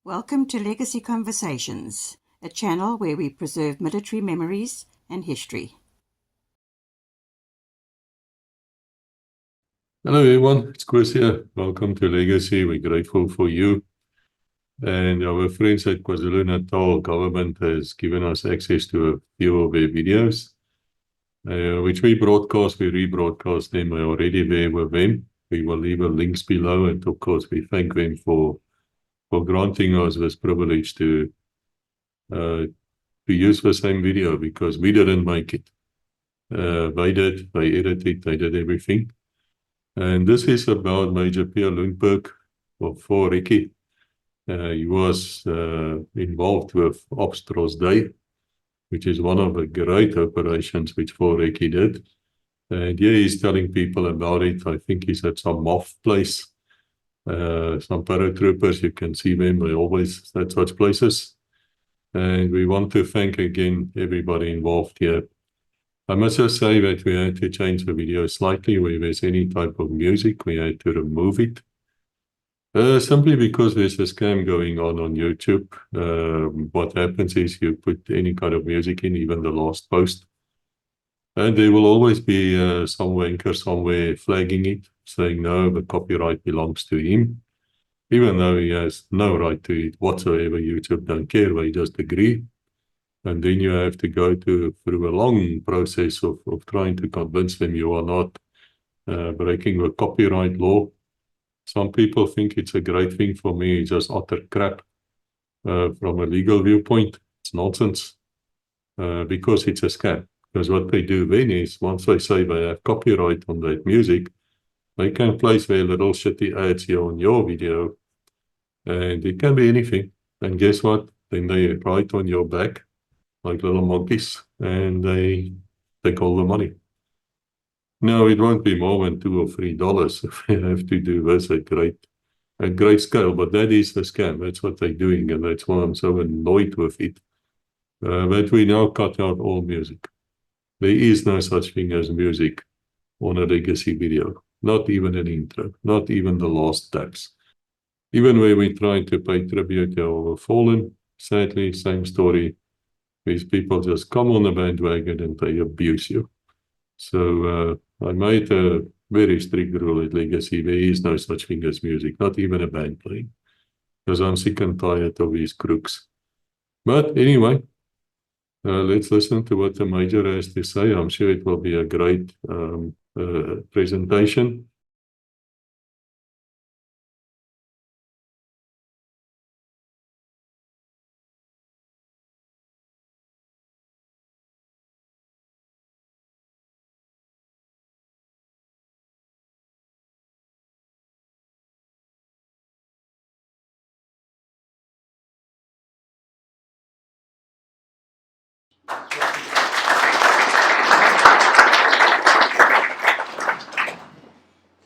Welcome to Legacy Conversations, a channel where we preserve military memories and history. Hello everyone, it's Koos here. Welcome to Legacy. We're grateful for you. And our friends at KwaZulu-Natal government has given us access to a few of their videos, which we rebroadcast them. We're already there with them. We will leave the links below, and of course we thank them for granting us this privilege to use the same video, because we didn't make it. They did, they edited, they did everything. And this is about Major Pierre Lundberg for Recce. He was involved with Ops Drosdy, which is one of the great operations which Recce did. And yeah, he's telling people about it. I think he's at some moth place. Some paratroopers, you can see them, they always at such places. And we want to thank again everybody involved here. I must just say that we had to change the video slightly. Where there's any type of music, we had to remove it. Simply because there's a scam going on YouTube. What happens is you put any kind of music in, even the last post, and there will always be some wanker somewhere flagging it, saying no, the copyright belongs to him, even though he has no right to it whatsoever. YouTube don't care, they just agree. And then you have to go through a long process of trying to convince them you are not breaking the copyright law. Some people think it's a great thing. For me, it's just utter crap. From a legal viewpoint, it's nonsense, because it's a scam. Because what they do then is, once they say they have copyright on that music, they can place their little shitty ads here on your video, and it can be anything. And guess what? Then they write on your back like little monkeys, and they take all the money. No, it won't be more than $2 or $3 if they have to do this at great scale, but that is the scam. That's what they're doing, and that's why I'm so annoyed with it. But we now cut out all music. There is no such thing as music on a legacy video. Not even an intro, not even the last taps. Even where we're trying to pay tribute to our fallen, sadly, same story. These people just come on the bandwagon and they abuse you. So I made a very strict rule at Legacy. There is no such thing as music, not even a band playing, because I'm sick and tired of these crooks. But anyway, let's listen to what the Major has to say. I'm sure it will be a great presentation.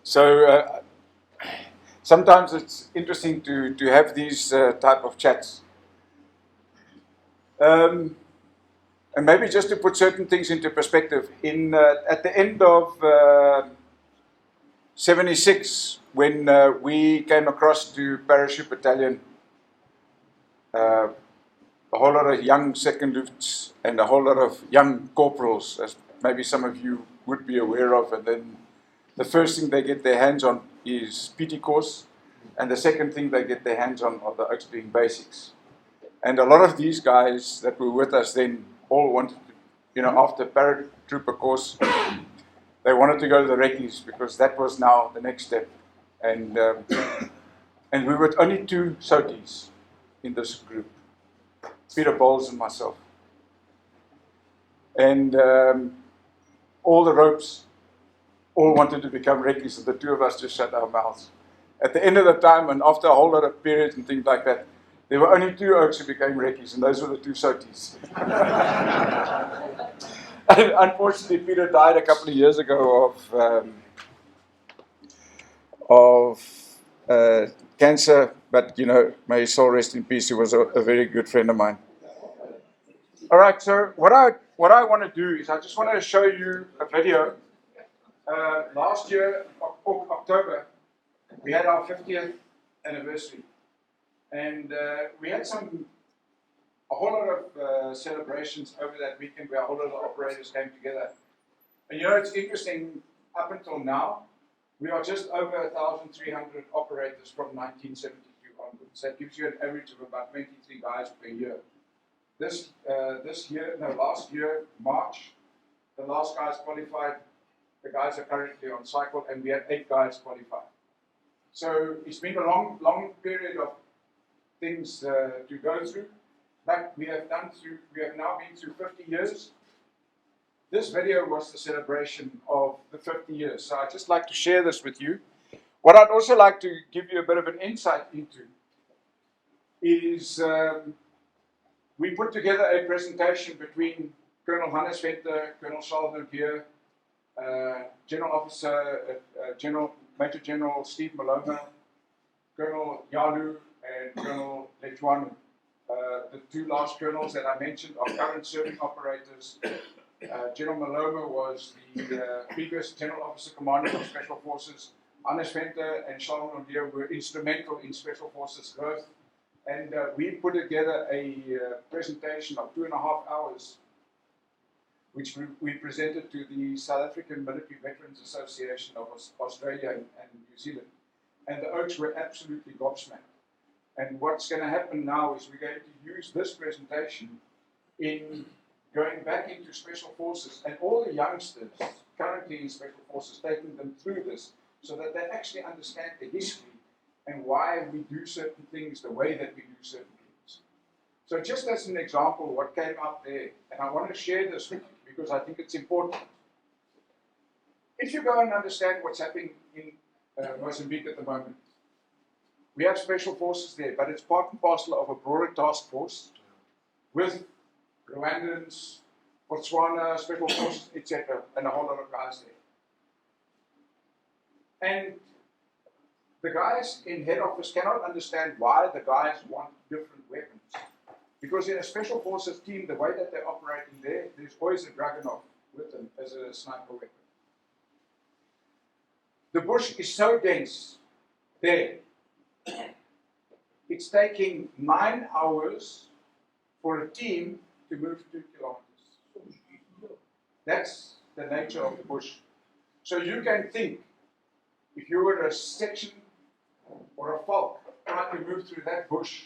So sometimes it's interesting to have these type of chats. And maybe just to put certain things into perspective, at the end of 76, when we came across to Parachute Battalion, a whole lot of young second lieutenants and a whole lot of young corporals, as maybe some of you would be aware of, and then the first thing they get their hands on is PT course, and the second thing they get their hands on are the auxiliary basics. And a lot of these guys that were with us then all wanted to, after paratrooper course, they wanted to go to the Recces, because that was now the next step. And we were only two Soties in this group, Peter Bowles and myself. And all the ropes all wanted to become Recces, and the two of us just shut our mouths. At the end of the time, and after a whole lot of periods and things like that, there were only two oaks who became Recces, and those were the two Soties. And unfortunately, Peter died a couple of years ago of cancer, but may his soul rest in peace. He was a very good friend of mine. All right, so what I want to do is I just want to show you a video. Last year, October, we had our 50th anniversary. And we had a whole lot of celebrations over that weekend where a whole lot of operators came together. And you know, it's interesting, up until now, we are just over 1,300 operators from 1972 onwards. That gives you an average of about 23 guys per year. Last year, March, the last guys qualified. The guys are currently on cycle, and we had 8 guys qualified. So it's been a long period of things to go through, but we have now been through 50 years. This video was the celebration of the 50 years, so I'd just like to share this with you. What I'd also like to give you a bit of an insight into is we put together a presentation between Colonel Hannes Venter, Colonel Charles Lundberg, General Officer, Major General Steve Maloma, Colonel Yalu, and Colonel Lechuanu. The 2 last colonels that I mentioned are current serving operators. General Maloma was the previous General Officer Commander of Special Forces. Hannes Venter and Charles Lundberg were instrumental in Special Forces growth. And we put together a presentation of 2.5 hours, which we presented to the South African Military Veterans Association of Australia and New Zealand. And the Oaks were absolutely gobsmacked. And what's going to happen now is we're going to use this presentation in going back into Special Forces and all the youngsters currently in Special Forces, taking them through this so that they actually understand the history and why we do certain things the way that we do certain things. So just as an example, what came up there, and I want to share this with you because I think it's important. If you go and understand what's happening in Mozambique at the moment, we have Special Forces there, but it's part and parcel of a broader task force with Rwandans, Botswana, Special Forces, etc., and a whole lot of guys there. And the guys in head office cannot understand why the guys want different weapons. Because in a Special Forces team, the way that they're operating there, there's always a Dragunov with them as a sniper weapon. The bush is so dense there. It's taking 9 hours for a team to move 2 kilometers. That's the nature of the bush. So you can think, if you were a section or a falk trying to move through that bush,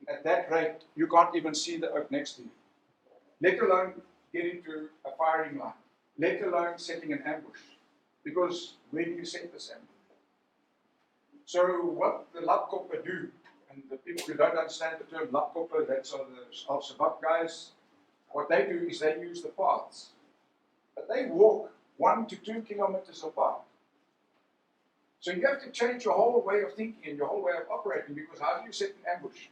at that rate, you can't even see the oak next to you. Let alone get into a firing line. Let alone setting an ambush. Because where do you set this ambush? So what the Lapkoppe do, and the people who don't understand the term Lapkoppe, that's all the Al-Shabaab guys, what they do is they use the paths. But they walk 1 to 2 kilometers apart. So you have to change your whole way of thinking and your whole way of operating, because how do you set an ambush?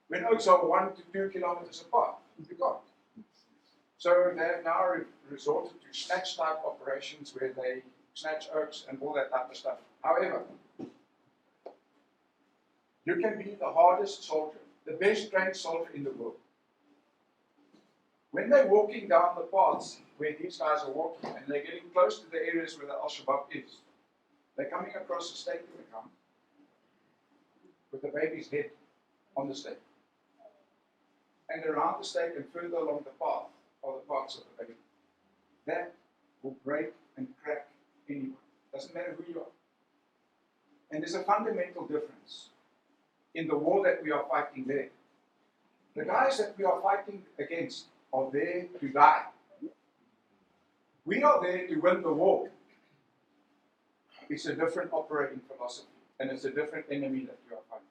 When oaks are 1 to 2 kilometers apart, you can't. So they have now resorted to snatch type operations where they snatch oaks and all that type of stuff. However, you can be the hardest soldier, the best trained soldier in the world. When they're walking down the paths where these guys are walking and they're getting close to the areas where the Al-Shabaab is, they're coming across a stake in the ground with the baby's head on the stake. And around the stake and further along the path are the parts of the baby. That will break and crack anyone. Doesn't matter who you are. And there's a fundamental difference in the war that we are fighting there. The guys that we are fighting against are there to die. We are there to win the war. It's a different operating philosophy, and it's a different enemy that we are fighting.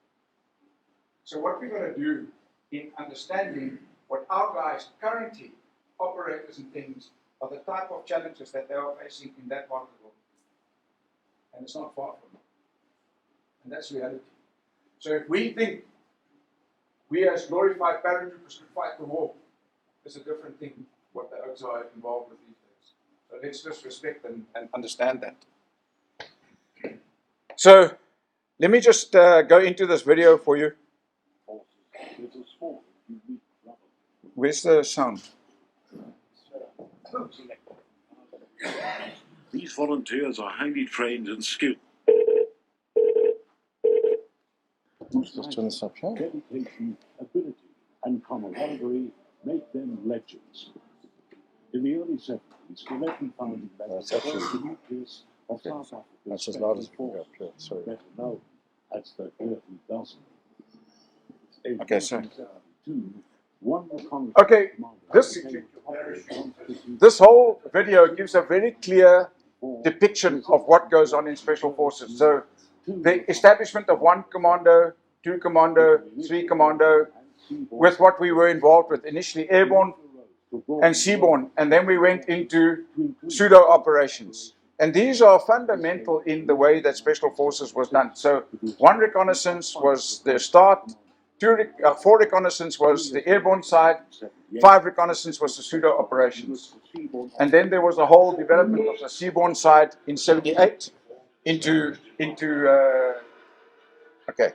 So what we're going to do in understanding what our guys currently, operators and things, are the type of challenges that they are facing in that part of the world. And it's not far from them. And that's reality. So if we think we as glorified paratroopers could fight the war, it's a different thing what the oaks are involved with these days. So let's just respect and understand that. So let me just go into this video for you. Where's the sound? These volunteers are highly trained and skilled. Just turn this up here. Dedication, ability, and camaraderie make them legends. In the early 70s, the legend founding members of the nucleus of South Africa's That's as loud as Special we can go. Forces, Yeah, sorry. better known as the Dirty Dozen. In Okay, so 1972, one reconnaissance okay, this whole video gives a very clear depiction of what goes on in special forces. So the establishment of 1 commando, 2 commando, 3 commando, with what we were involved with, initially airborne and seaborne, and then we went into pseudo operations. And these are fundamental in the way that special forces was done. So 1 reconnaissance was the start, 4 reconnaissance was the airborne side, 5 reconnaissance was the pseudo operations. And then there was a whole development of the seaborne side in 78 into okay.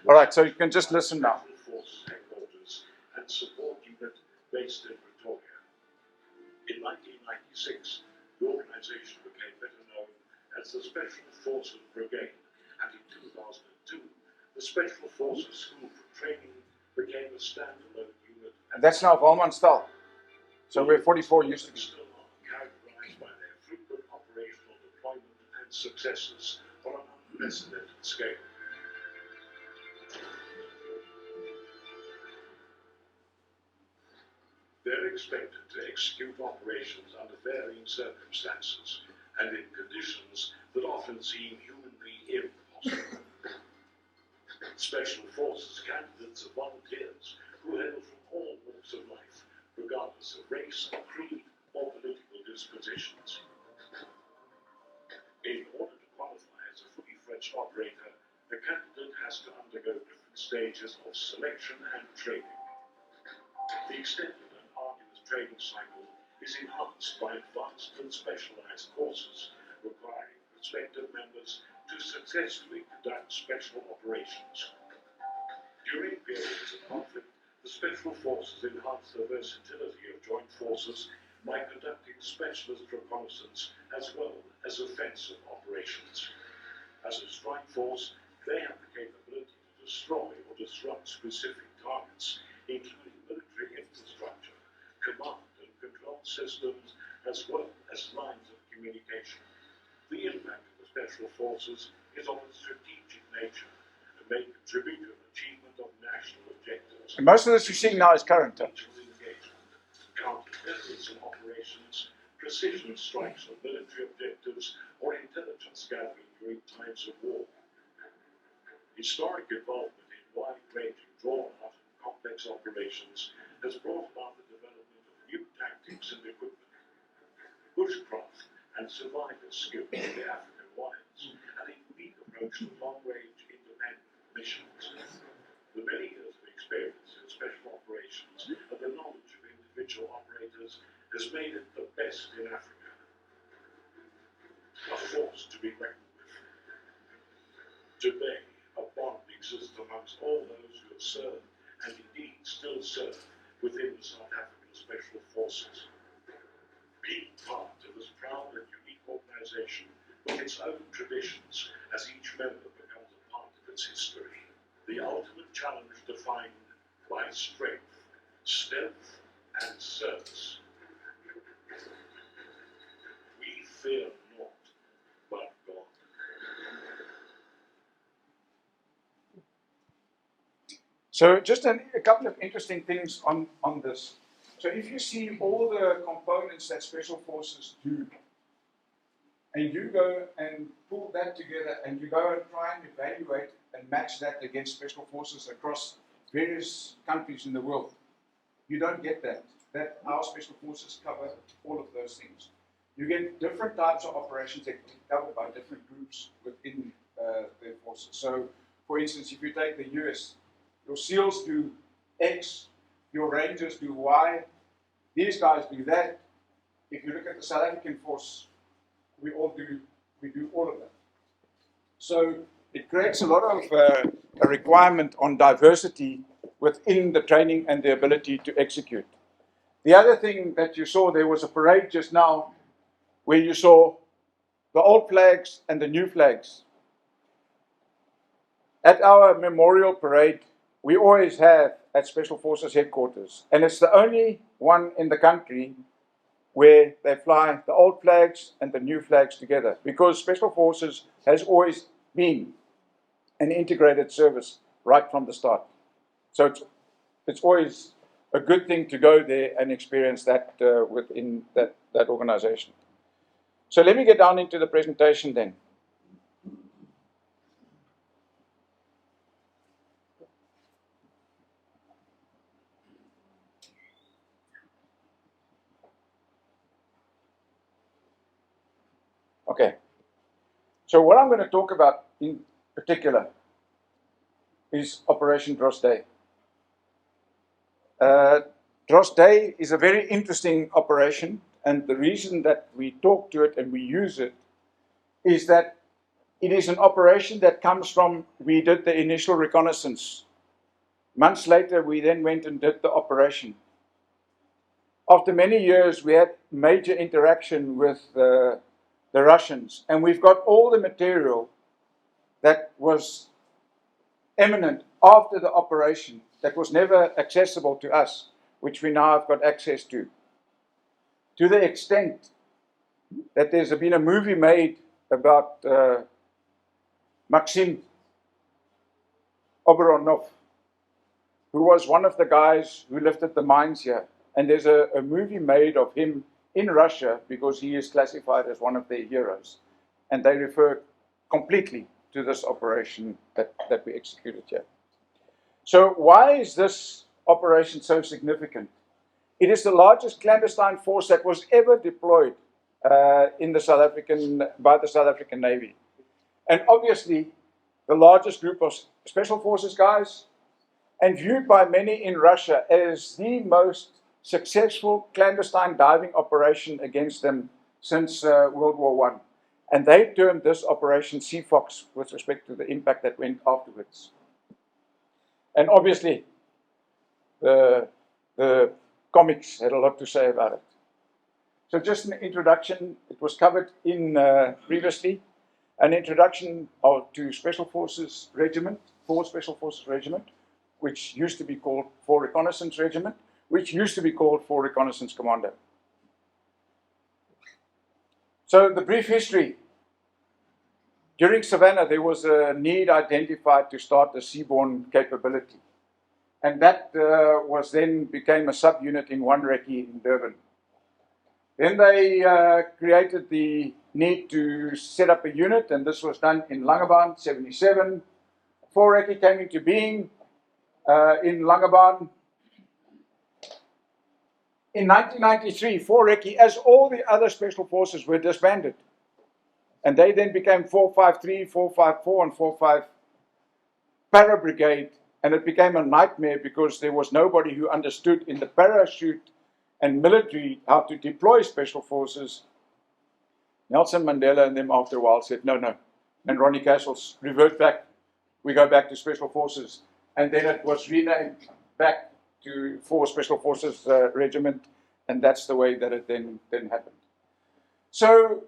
All right, so you can just listen now. And support unit based in Pretoria. In 1996, the organization became better known as the Special Forces Brigade, and in 2002, the Special Forces School for Training became a standalone unit. And that's now Valmanstal. So where 44 used to be. Still are characterized by their frequent operational deployment and successes on an unprecedented scale. They're expected to execute operations under varying circumstances and in conditions that often seem humanly impossible. Special Forces candidates are volunteers who hail from all walks of life, regardless of race, creed, or political dispositions. In order to qualify as a fully fledged operator, the candidate has to undergo different stages of selection and training. The extended and arduous training cycle is enhanced by advanced and specialized courses requiring prospective members to successfully conduct special operations. During periods of conflict, the Special Forces enhance the versatility of joint forces by conducting specialist reconnaissance as well as offensive operations. As a strike force, they have the capability to destroy or disrupt specific targets, including military infrastructure, command and control systems, as well as lines of communication. The impact of the Special Forces is of a strategic nature and may contribute to the achievement of national objectives. And most of this you're seeing now is current. Counter-terrorism operations, precision strikes on military objectives, or intelligence gathering during times of war. Historic involvement in wide-ranging, drawn-out, and complex operations has brought about the development of new tactics and equipment. Bushcraft and survival skills in the African wilds, and a unique approach to long-range independent missions. The many years of experience in special operations and the knowledge of individual operators has made it the best in Africa. A force to be reckoned with. Today, a bond exists amongst all those who have served and indeed still serve within the South African Special Forces. Being part of this proud and unique organization with its own traditions as each member becomes a part of its history. The ultimate challenge defined by strength, stealth, and service. We fear not, but God. So just a couple of interesting things on this. So if you see all the components that Special Forces do, and you go and pull that together and you go and try and evaluate and match that against Special Forces across various countries in the world, you don't get that. That our Special Forces cover all of those things. You get different types of operations that are covered by different groups within their forces. So, for instance, if you take the US, your SEALs do X, your Rangers do Y, these guys do that. If you look at the South African force, we do all of that. So it creates a lot of a requirement on diversity within the training and the ability to execute. The other thing that you saw, there was a parade just now where you saw the old flags and the new flags. At our memorial parade, we always have at Special Forces headquarters, and it's the only one in the country where they fly the old flags and the new flags together, because Special Forces has always been an integrated service right from the start. So it's always a good thing to go there and experience that within that organization. So let me get down into the presentation then. Okay. So what I'm going to talk about in particular is Operation Drosdy. Drosdy is a very interesting operation, and the reason that we talk to it and we use it is that it is an operation that comes from, we did the initial reconnaissance. Months later, we then went and did the operation. After many years, we had major interaction with the Russians, and we've got all the material that was eminent after the operation that was never accessible to us, which we now have got access to the extent that there's been a movie made about Maxim Oberonov, who was one of the guys who lifted the mines here. And there's a movie made of him in Russia because he is classified as one of their heroes. And they refer completely to this operation that we executed here. So why is this operation so significant? It is the largest clandestine force that was ever deployed by the South African Navy. And obviously, the largest group of Special Forces guys, and viewed by many in Russia as the most successful clandestine diving operation against them since World War I. And they termed this Operation Sea Fox with respect to the impact that went afterwards. And obviously, the comics had a lot to say about it. So just an introduction, it was covered in previously, an introduction to Special Forces Regiment, 4 Special Forces Regiment, which used to be called 4 Reconnaissance Regiment, which used to be called 4 Reconnaissance Commando. So the brief history. During Savannah, there was a need identified to start the seaborne capability. And that was then became a subunit in 1 Recce in Durban. Then they created the need to set up a unit, and this was done in Langebaan, 77. 4 Recce came into being in Langebaan. In 1993, 4 Recce, as all the other Special Forces, were disbanded. And they then became 453, 454, and 45 Para Brigade. And it became a nightmare because there was nobody who understood in the parachute and military how to deploy Special Forces. Nelson Mandela and them after a while said, no. And Ronnie Castles revert back. We go back to Special Forces. And then it was renamed back to 4 Special Forces Regiment. And that's the way that it then happened. So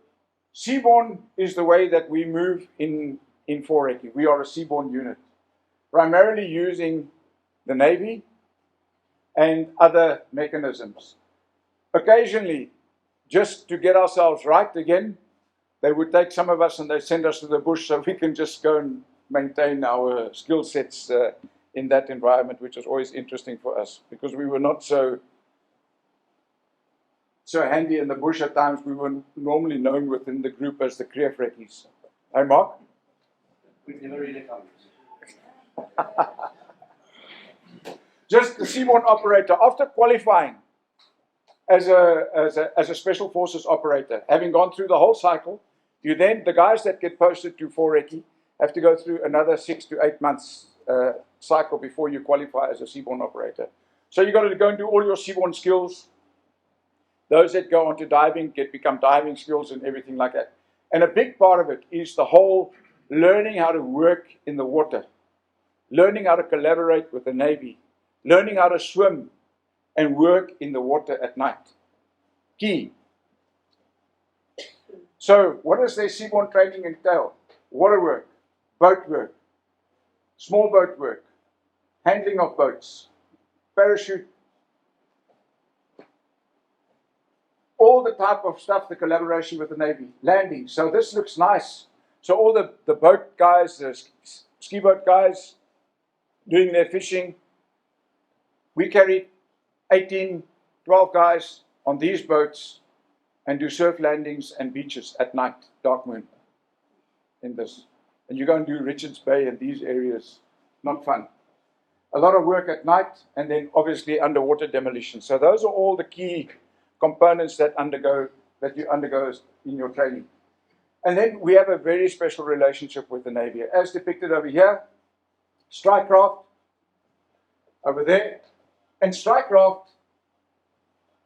seaborne is the way that we move in 4 Recce. We are a seaborne unit, primarily using the Navy and other mechanisms. Occasionally, just to get ourselves right again, they would take some of us and they send us to the bush so we can just go and maintain our skill sets in that environment, which was always interesting for us because we were not so handy in the bush at times. We were normally known within the group as the Kreefrekkies. Hey, Mark? We've never really come. Just the seaborne operator, after qualifying as a Special Forces operator, having gone through the whole cycle, you then, the guys that get posted to 4 Recce have to go through another 6 to 8 months cycle before you qualify as a seaborne operator. So you've got to go and do all your seaborne skills. Those that go on to diving become diving skills and everything like that. And a big part of it is the whole learning how to work in the water, learning how to collaborate with the Navy, learning how to swim and work in the water at night. Key. So what does their seaborn training entail? Water work, boat work, small boat work, handling of boats, parachute, all the type of stuff, the collaboration with the Navy, landing. So this looks nice. So all the boat guys, the ski boat guys doing their fishing, we carry 18, 12 guys on these boats and do surf landings and beaches at night, dark moon in this. And you go and do Richards Bay and these areas, not fun. A lot of work at night, and then obviously underwater demolition. So those are all the key components that you undergo in your training. And then we have a very special relationship with the Navy, as depicted over here. Strike craft over there. And strike craft,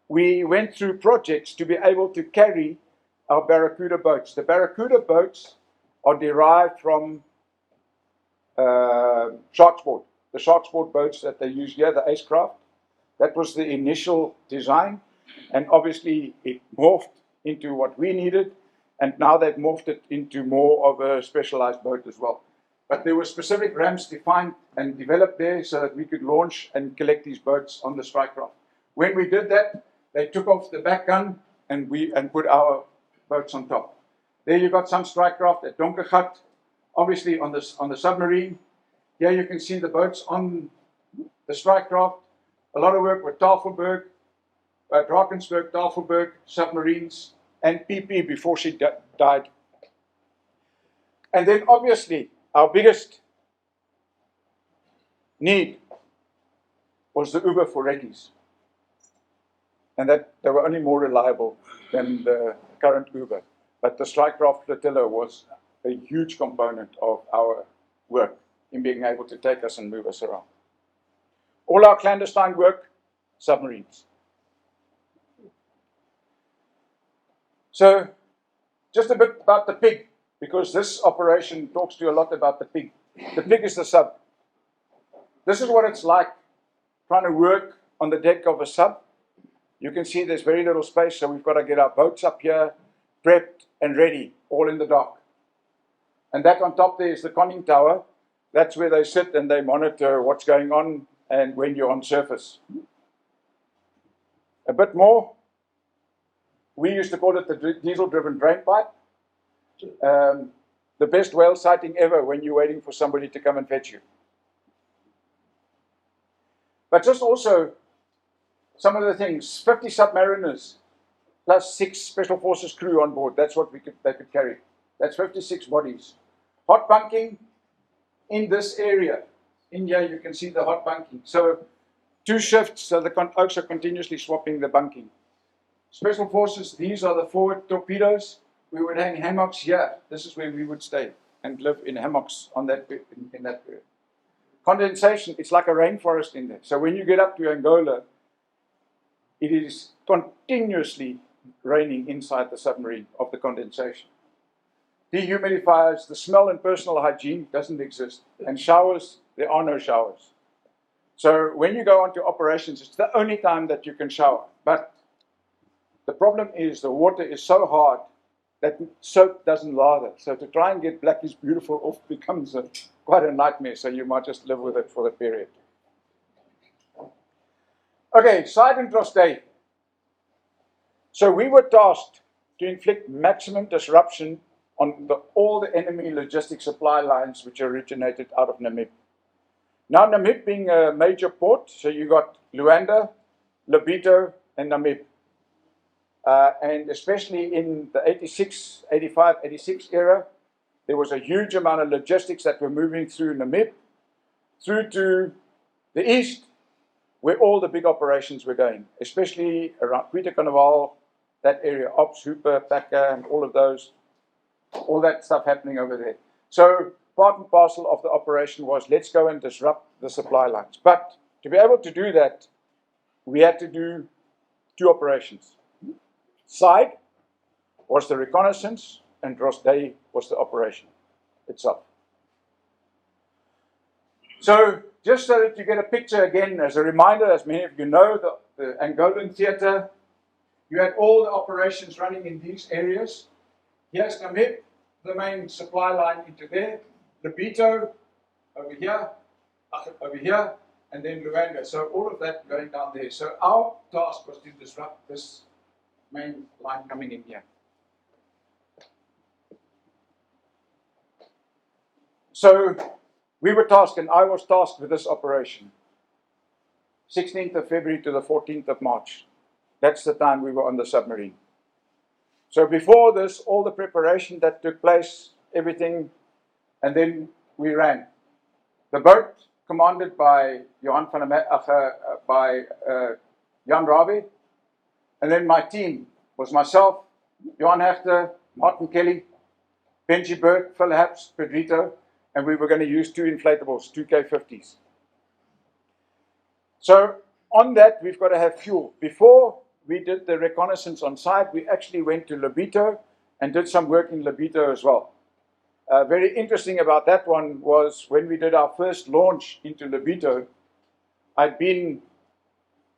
we went through projects to be able to carry our Barracuda boats. The Barracuda boats are derived from shark sport. The shark sport boats that they use here, the Ace craft. That was the initial design. And obviously it morphed into what we needed. And now they've morphed it into more of a specialized boat as well. But there were specific ramps defined and developed there so that we could launch and collect these boats on the strike craft. When we did that, they took off the back gun and put our boats on top. There you got some strike craft at Donkergat, obviously on the submarine. Here you can see the boats on the strike craft. A lot of work with Tafelberg, Drakensberg, Tafelberg, submarines, and PP before she died. And then obviously our biggest need was the Uber for Recce's. And that they were only more reliable than the current Uber. But the strike craft flotilla was a huge component of our work in being able to take us and move us around. All our clandestine work, submarines. So, just a bit about the pig, because this operation talks to you a lot about the pig. The pig is the sub. This is what it's like trying to work on the deck of a sub. You can see there's very little space, so we've got to get our boats up here, prepped and ready, all in the dock. And that on top there is the conning tower. That's where they sit and they monitor what's going on and when you're on surface. A bit more. We used to call it the diesel-driven drain pipe. The best whale sighting ever when you're waiting for somebody to come and fetch you. But just also some of the things, 50 submariners plus 6 special forces crew on board. That's what they could carry. That's 56 bodies. Hot bunking in this area. In here you can see the hot bunking. So 2 shifts, so the oaks are continuously swapping the bunking. Special forces, these are the forward torpedoes. We would hang hammocks here. This is where we would stay and live in hammocks on that in that period. Condensation, it's like a rainforest in there. So when you get up to Angola, it is continuously raining inside the submarine of the condensation. Dehumidifiers, the smell and personal hygiene doesn't exist. And showers, there are no showers. So when you go onto operations, it's the only time that you can shower. But the problem is the water is so hard that soap doesn't lather. So to try and get Blackie's Beautiful off becomes quite a nightmare. So you might just live with it for the period. Okay, Sergeant Drosdy. So we were tasked to inflict maximum disruption on all the enemy logistic supply lines which originated out of Namib. Now Namib being a major port, so you got Luanda, Lobito, and Namib. And especially in the 86, 85, 86 era, there was a huge amount of logistics that were moving through Namib, through to the east, where all the big operations were going, especially around Carnival, that area, Ops, Hooper, Packer, and all of those, all that stuff happening over there. So part and parcel of the operation was, let's go and disrupt the supply lines. But to be able to do that, we had to do 2 operations. Side was the reconnaissance, and Drosdy was the operation itself. So, just so that you get a picture again, as a reminder, as many of you know, the Angolan theater, you had all the operations running in these areas. Here's Namib, the main supply line into there. Lobito over here, and then Luanda. So all of that going down there. So our task was to disrupt this main line coming in here. So we were tasked, and I was tasked with this operation. 16th of February to the 14th of March. That's the time we were on the submarine. So before this, all the preparation that took place, everything, and then we ran. The boat, commanded by Jan Rabe, and then my team was myself, Johan Hechter, Martin Kelly, Benji Burke, Phil Haps, Pedrito, and we were going to use 2 inflatables, 2 K50s. So on that, we've got to have fuel. Before we did the reconnaissance on site, we actually went to Lobito and did some work in Lobito as well. Very interesting about that one was when we did our first launch into Lobito, I'd been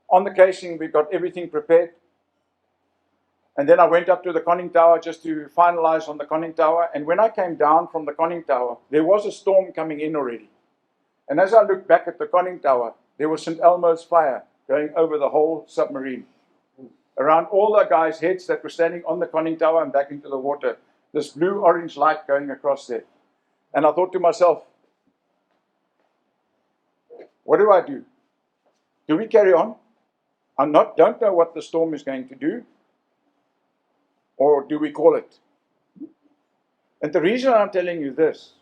on the casing, we got everything prepared. And then I went up to the conning tower just to finalize on the conning tower. And when I came down from the conning tower, there was a storm coming in already. And as I looked back at the conning tower, there was St. Elmo's fire going over the whole submarine. Around all the guys' heads that were standing on the conning tower and back into the water. This blue-orange light going across there. And I thought to myself, what do I do? Do we carry on? I don't know what the storm is going to do. Or do we call it? And the reason I'm telling you this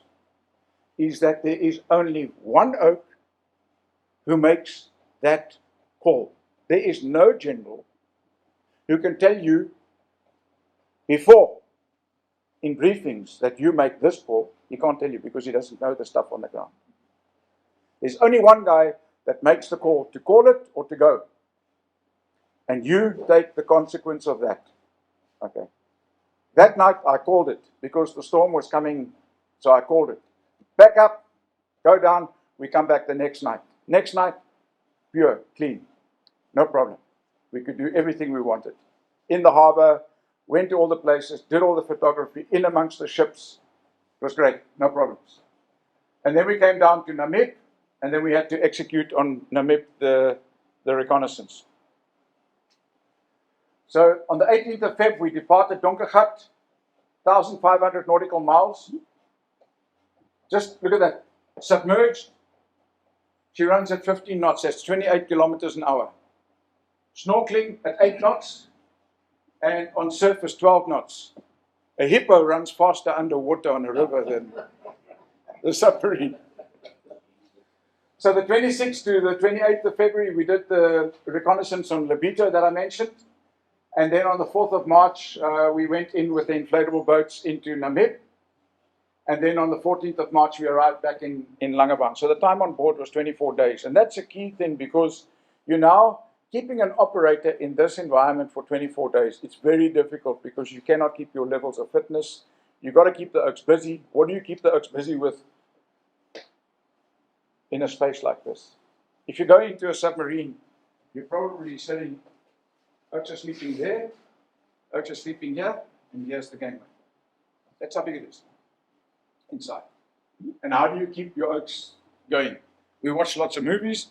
is that there is only one oak who makes that call. There is no general who can tell you before in briefings that you make this call. He can't tell you because he doesn't know the stuff on the ground. There's only one guy that makes the call to call it or to go. And you take the consequence of that. Okay. That night I called it because the storm was coming, so I called it. Back up, go down, we come back the next night. Next night, pure, clean, no problem. We could do everything we wanted. In the harbor, went to all the places, did all the photography, in amongst the ships. It was great, no problems. And then we came down to Namib, and then we had to execute on Namib the reconnaissance. So on the 18th of Feb, we departed Donkergat, 1,500 nautical miles. Just look at that, submerged. She runs at 15 knots, that's 28 kilometers an hour. Snorkeling at 8 knots, and on surface 12 knots. A hippo runs faster underwater on a river than the submarine. So the 26th to the 28th of February, we did the reconnaissance on Lobito that I mentioned. And then on the 4th of March, we went in with the inflatable boats into Namib. And then on the 14th of March, we arrived back in Langebaan. So the time on board was 24 days. And that's a key thing because you're now keeping an operator in this environment for 24 days. It's very difficult because you cannot keep your levels of fitness. You've got to keep the oaks busy. What do you keep the oaks busy with in a space like this? If you go into a submarine, you're probably sitting, oaks are sleeping there, oaks are sleeping here, and here's the gangway. That's how big it is inside. And how do you keep your oaks going? We watch lots of movies,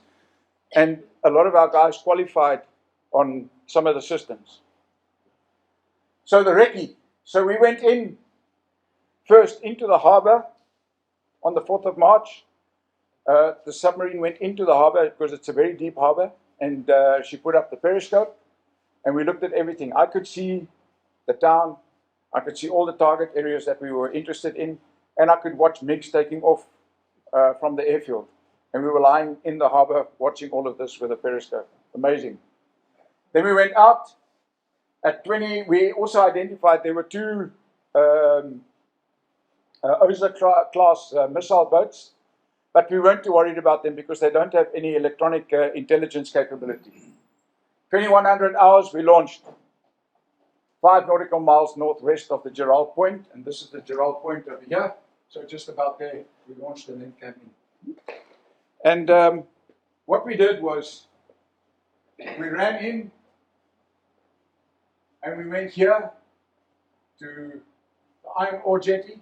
and a lot of our guys qualified on some of the systems. So the Recce. So we went in first into the harbor on the 4th of March. The submarine went into the harbor because it's a very deep harbor, and she put up the periscope, and we looked at everything. I could see the town, I could see all the target areas that we were interested in, and I could watch MiGs taking off from the airfield. And we were lying in the harbor watching all of this with a periscope. Amazing. Then we went out at 20. We also identified there were 2 Osa class missile boats, but we weren't too worried about them because they don't have any electronic intelligence capability. 2100 hours, we launched 5 nautical miles northwest of the Gerald Point, and this is the Gerald Point over here. So just about there, we launched and then came in. And what we did was, we ran in, and we went here to iron ore jetty.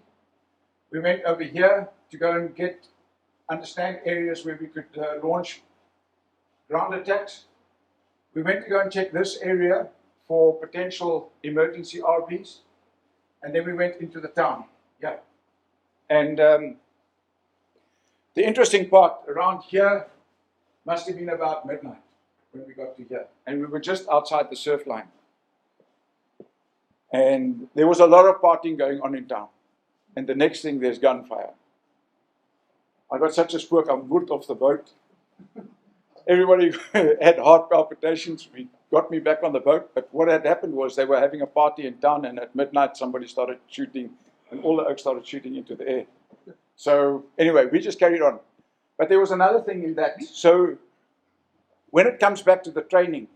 We went over here to go and understand areas where we could launch ground attacks. We went to go and check this area for potential emergency RVs, and then we went into the town. Yeah, and the interesting part around here must have been about midnight when we got to here, and we were just outside the surf line. And there was a lot of partying going on in town. And the next thing, there's gunfire. I got such a spook, I moved off the boat. Everybody had heart palpitations. We got me back on the boat. But what had happened was they were having a party in town, and at midnight somebody started shooting, and all the oaks started shooting into the air. So anyway, we just carried on. But there was another thing in that. So when it comes back to the training,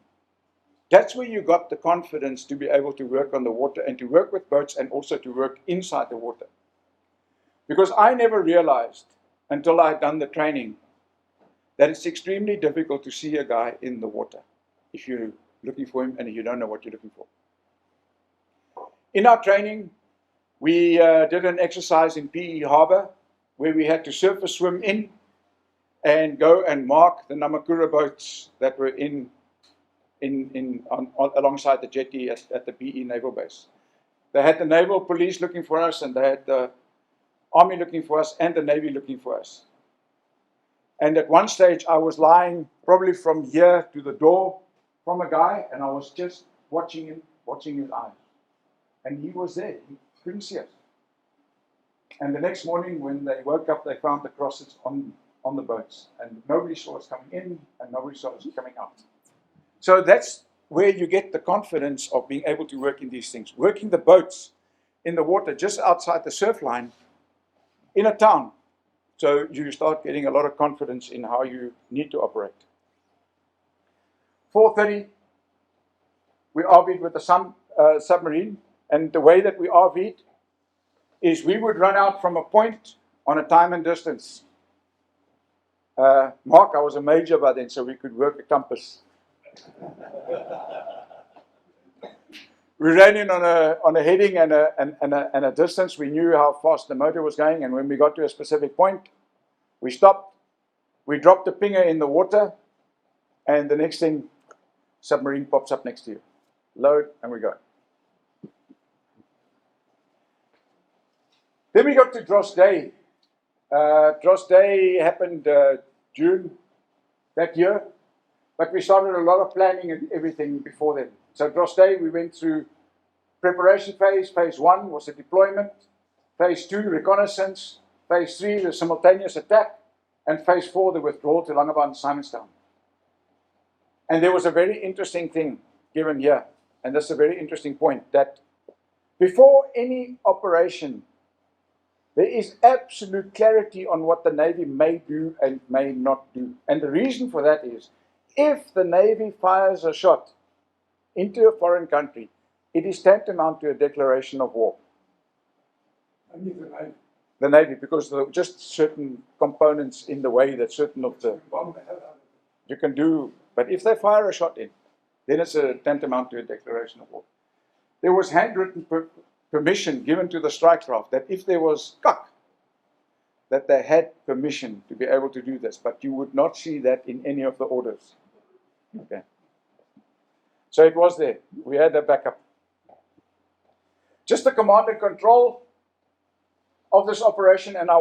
that's where you got the confidence to be able to work on the water and to work with boats and also to work inside the water. Because I never realized until I had done the training that it's extremely difficult to see a guy in the water if you're looking for him and you don't know what you're looking for. In our training, we did an exercise in PE Harbour where we had to surface swim in and go and mark the Namakura boats that were alongside the jetty at the PE naval base. They had the naval police looking for us, and they had the army looking for us, and the navy looking for us. And at one stage, I was lying probably from here to the door from a guy, and I was just watching him, watching his eyes. And he was there. He couldn't see us. And the next morning, when they woke up, they found the crosses on the boats. And nobody saw us coming in, and nobody saw us coming out. So that's where you get the confidence of being able to work in these things. Working the boats in the water just outside the surf line in a town. So you start getting a lot of confidence in how you need to operate. 4:30, we RV'd with the submarine. And the way that we RV'd is we would run out from a point on a time and distance. Mark, I was a major by then, so we could work a compass. We ran in on a heading and a distance. We knew how fast the motor was going, and when we got to a specific point, we stopped. We dropped the pinger in the water, and the next thing, submarine pops up next to you. Load, and we go. Then we got to Drosdy. Drosdy happened June that year. But we started a lot of planning and everything before then. So Drosdy, we went through preparation phase. Phase 1 was the deployment. Phase 2, reconnaissance. Phase 3, the simultaneous attack. And phase 4, the withdrawal to Langebaan and Simonstown. And there was a very interesting thing given here. And that's a very interesting point, that before any operation, there is absolute clarity on what the Navy may do and may not do. And the reason for that is, if the Navy fires a shot into a foreign country, it is tantamount to a declaration of war. Only the Navy. The Navy, because there are just certain components in the way that certain of the... You can do, but if they fire a shot in, then it's a tantamount to a declaration of war. There was handwritten permission given to the strike craft that if there was kak, that they had permission to be able to do this, but you would not see that in any of the orders. Okay. So it was there. We had that backup. Just the command and control of this operation, and I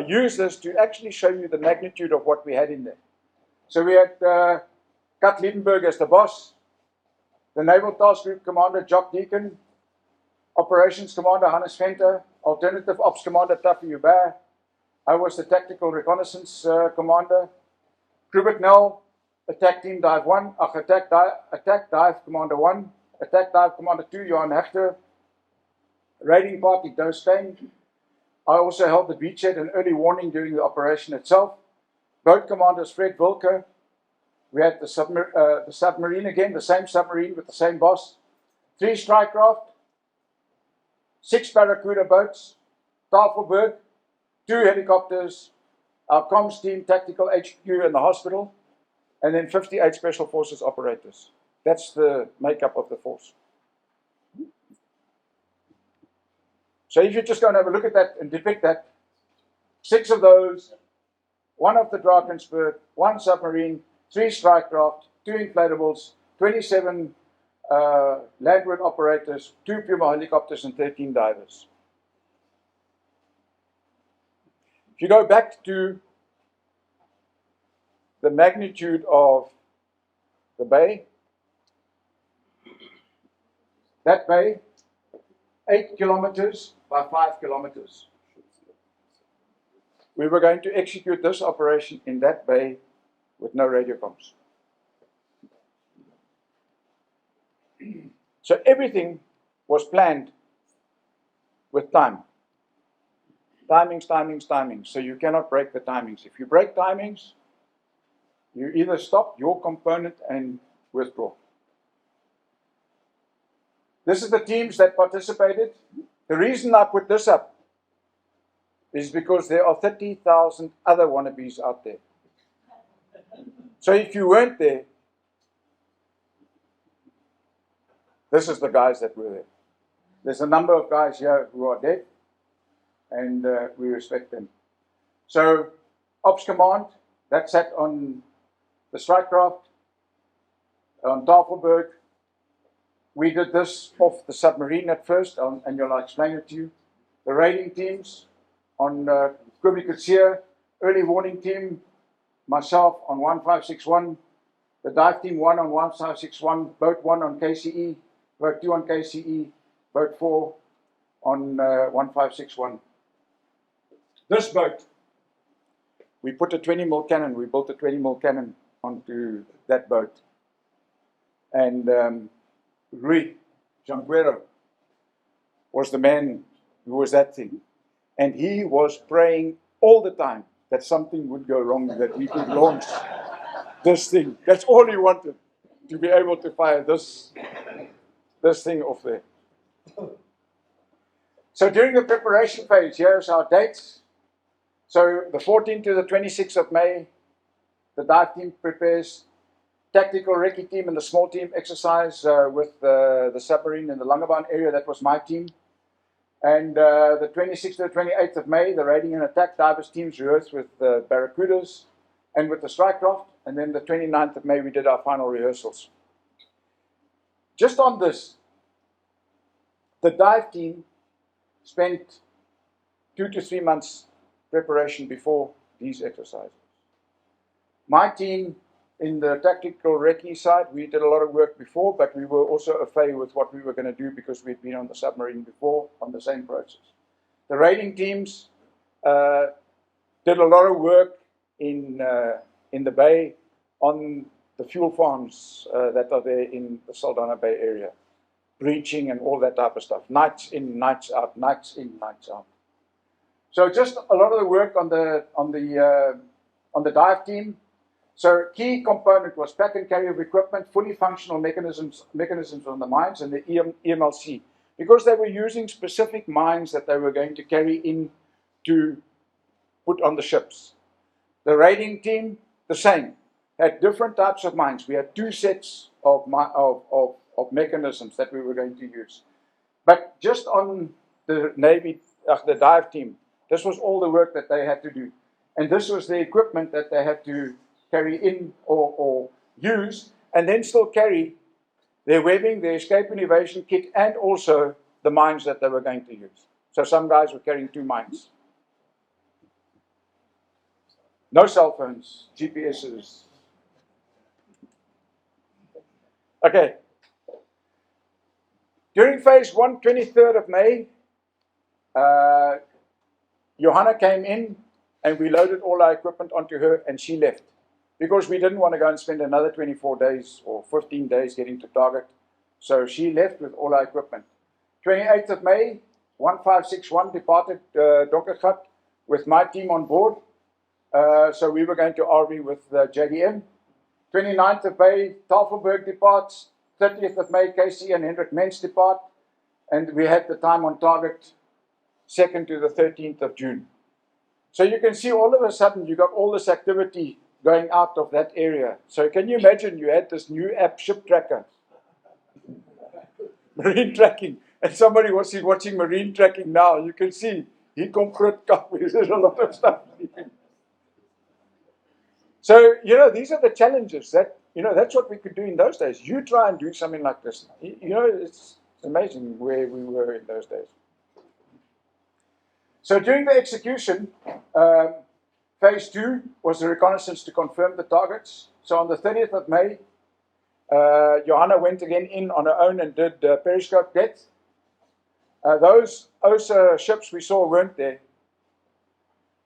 use this to actually show you the magnitude of what we had in there. So we had Pierre Lundberg as the boss, the Naval Task Group Commander Jock Deacon, Operations Commander Hannes Venter, Alternative Ops Commander Taffy Hubert. I was the Tactical Reconnaissance Commander. Krubik Nell, Attack Team Dive 1, Attack Dive Commander 1, Attack Dive Commander 2, Johan Hechter, Raiding Party Doe Stein. I also held the beachhead and early warning during the operation itself. Boat Commanders Fred Wilker. We had the submarine again, the same submarine with the same boss. 3 strike craft, 6 Barracuda boats, Tafelberg, 2 helicopters, our comms team, tactical HQ and the hospital, and then 58 Special Forces operators. That's the makeup of the force. So if you just go and have a look at that and depict that, 6 of those, 1 of the Drakensberg, 1 submarine, 3 strike craft, 2 inflatables, 27 landward operators, 2 Puma helicopters, and 13 divers. If you go back to the magnitude of the bay, that bay, 8 kilometers by 5 kilometers. We were going to execute this operation in that bay with no radio comms. So everything was planned with time. Timings, timings, timings. So you cannot break the timings. If you break timings, you either stop your component and withdraw. This is the teams that participated. The reason I put this up is because there are 30,000 other wannabes out there. So if you weren't there, this is the guys that were there. There's a number of guys here who are dead, and we respect them. So, Ops Command, that sat on the strike craft, on Tafelberg. We did this off the submarine at first, and you'll explain it to you. The raiding teams on Koos, early warning team, myself on 1561, the dive team 1 on 1561, boat 1 on KCE, boat 2 on KCE, boat 4 on 1561. This boat, we put a 20mm cannon, we built a 20mm cannon onto that boat. And Rui Janquero was the man who was that thing. And he was praying all the time that something would go wrong, that we could launch this thing. That's all he wanted, to be able to fire this thing off there. So during the preparation phase, here's our dates. So the 14th to the 26th of May, the dive team prepares. Tactical recce team and the small team exercise with the submarine in the Langebaan area. That was my team. And the 26th to the 28th of May, the raiding and attack divers teams rehearsed with the Barracudas and with the strike craft. And then the 29th of May, we did our final rehearsals. Just on this, the dive team spent 2 to 3 months preparation before these exercises. My team, in the tactical recce side, we did a lot of work before, but we were also au fait with what we were going to do because we'd been on the submarine before on the same process. The raiding teams did a lot of work in the bay on the fuel farms that are there in the Saldanha Bay area, breaching and all that type of stuff. Nights in, nights out, nights in, nights out. So just a lot of the work on the dive team. So key component was pack and carry of equipment, fully functional mechanisms on the mines, and the EMLC, because they were using specific mines that they were going to carry in to put on the ships. The raiding team, the same, had different types of mines. We had 2 sets of mechanisms that we were going to use. But just on the the dive team, this was all the work that they had to do. And this was the equipment that they had to carry in or use, and then still carry their webbing, their escape and evasion kit, and also the mines that they were going to use. So some guys were carrying 2 mines. No cell phones, GPSs. Okay. During phase 1, 23rd of May, Johanna came in and we loaded all our equipment onto her and she left. Because we didn't want to go and spend another 24 days or 15 days getting to target. So she left with all our equipment. 28th of May, 1561 departed Donkergat with my team on board. So we were going to RV with JDM. 29th of May, Tafelberg departs. 30th of May, KC and Hendrik Mens depart. And we had the time on target 2nd to the 13th of June. So you can see all of a sudden you got all this activity going out of that area. So can you imagine you had this new app, Ship Tracker, marine tracking, And somebody was watching marine tracking now. You can see he concrete copies. There's a lot of stuff. So, these are the challenges that, that's what we could do in those days. You try and do something like this. It's amazing where we were in those days. So during the execution, phase 2 was the reconnaissance to confirm the targets. So on the 30th of May, Johanna went again in on her own and did periscope depth. Those OSA ships we saw weren't there.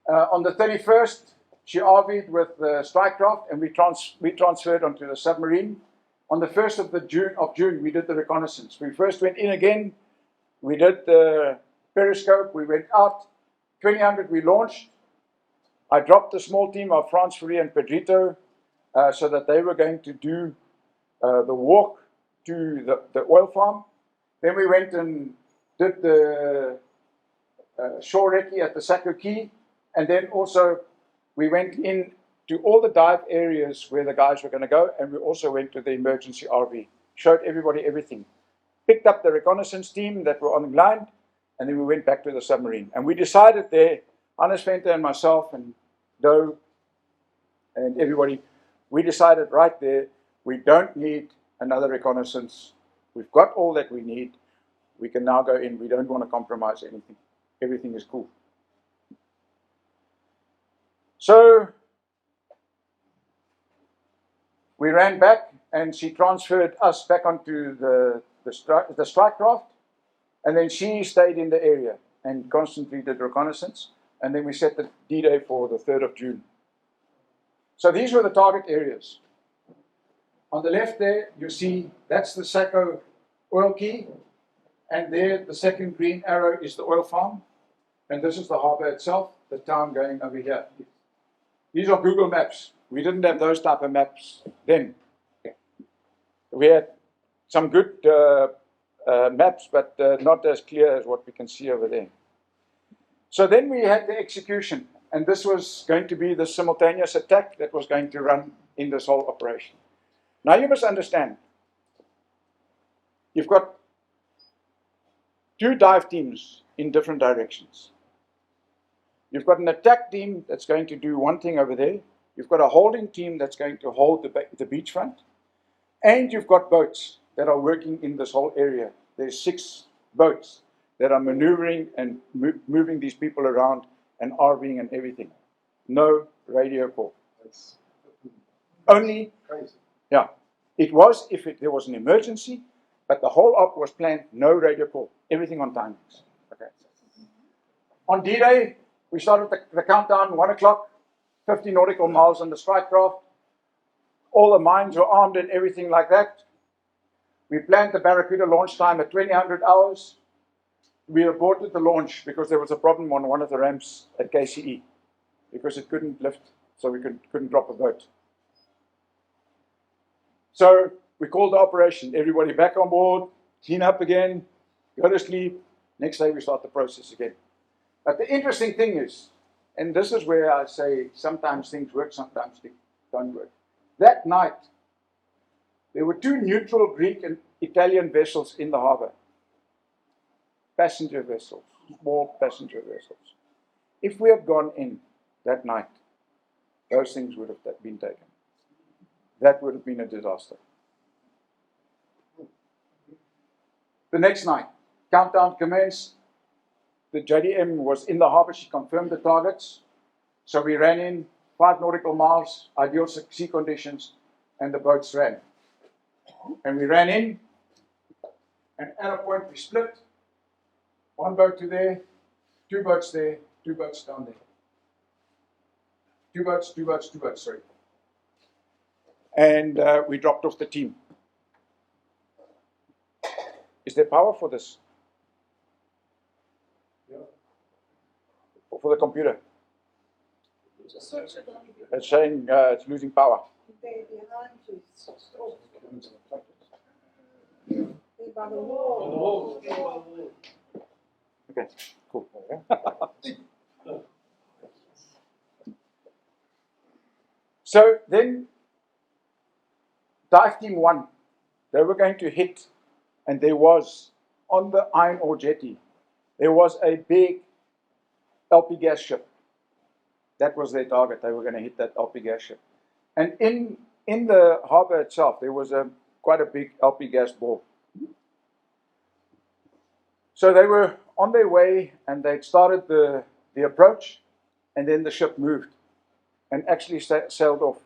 On the 31st, she RV'd with the strike craft and we transferred onto the submarine. On the 1st of June, we did the reconnaissance. We first went in again. We did the periscope. We went out. 2000 we launched. I dropped the small team of France, Fourier, and Pedrito so that they were going to do the walk to the oil farm. Then we went and did the shore recce at the Sacco Key. And then also we went in to all the dive areas where the guys were going to go. And we also went to the emergency RV. Showed everybody everything. Picked up the reconnaissance team that were on line. And then we went back to the submarine. And we decided there, Hannes Venter and myself and Doe and everybody, we decided right there, we don't need another reconnaissance. We've got all that we need. We can now go in. We don't want to compromise anything. Everything is cool. So we ran back and she transferred us back onto the strike craft. And then she stayed in the area and constantly did reconnaissance. And then we set the D-Day for the 3rd of June. So these were the target areas. On the left there, you see that's the Sacco oil key. And there, the second green arrow is the oil farm. And this is the harbor itself, the town going over here. These are Google Maps. We didn't have those type of maps then. We had some good maps, but not as clear as what we can see over there. So then we had the execution, and this was going to be the simultaneous attack that was going to run in this whole operation. Now you must understand, you've got 2 dive teams in different directions. You've got an attack team that's going to do one thing over there. You've got a holding team that's going to hold the beachfront. And you've got boats that are working in this whole area. There's 6 boats that are maneuvering and moving these people around and RVing and everything. No radio call. Only, yeah, it was if there was an emergency, but the whole op was planned, no radio call, everything on timings. Okay. On D-Day, we started the countdown, 1 o'clock, 50 nautical miles on the strike craft. All the mines were armed and everything like that. We planned the Barracuda launch time at 2000 hours. We aborted the launch because there was a problem on one of the ramps at KCE because it couldn't lift, so we couldn't drop a boat. So we called the operation, everybody back on board, clean up again, go to sleep. Next day we start the process again. But the interesting thing is, and this is where I say sometimes things work, sometimes they don't work. That night, there were 2 neutral Greek and Italian vessels in the harbor. Passenger vessels, small passenger vessels. If we had gone in that night, those things would have been taken. That would have been a disaster. The next night, countdown commenced. The JDM was in the harbor. She confirmed the targets. So we ran in 5 nautical miles, ideal sea conditions, and the boats ran. And we ran in, and at a point we split. 1 boat to there, 2 boats there, 2 boats down there. 2 boats, 2 boats, 2 boats, sorry. And we dropped off the team. Is there power for this? Yeah. For the computer? It's saying it's losing power. Okay, cool. So then, dive team 1, they were going to hit, and there was on the iron ore jetty, there was a big LP gas ship. That was their target. They were going to hit that LP gas ship. And in the harbor itself, there was quite a big LP gas bore. So they were on their way, and they'd started the approach, and then the ship moved and actually sailed off.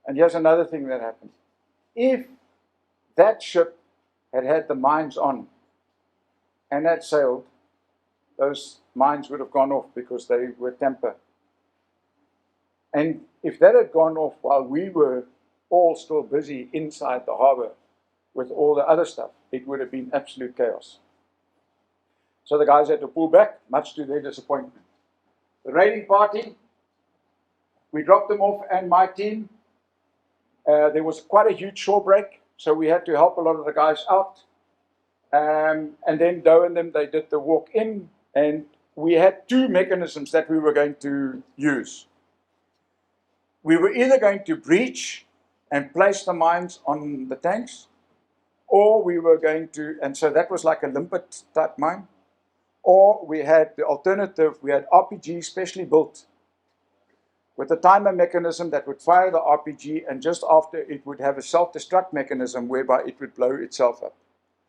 And here's another thing that happened. If that ship had the mines on and had sailed, those mines would have gone off because they were tamper. And if that had gone off while we were all still busy inside the harbor with all the other stuff, it would have been absolute chaos. So the guys had to pull back, much to their disappointment. The raiding party, we dropped them off, and my team, there was quite a huge shore break, so we had to help a lot of the guys out. And then Doe and them, they did the walk in, and we had two mechanisms that we were going to use. We were either going to breach and place the mines on the tanks, or we were going to, and so that was like a limpet type mine, or we had the alternative, we had RPG specially built with a timer mechanism that would fire the RPG, and just after it would have a self-destruct mechanism whereby it would blow itself up.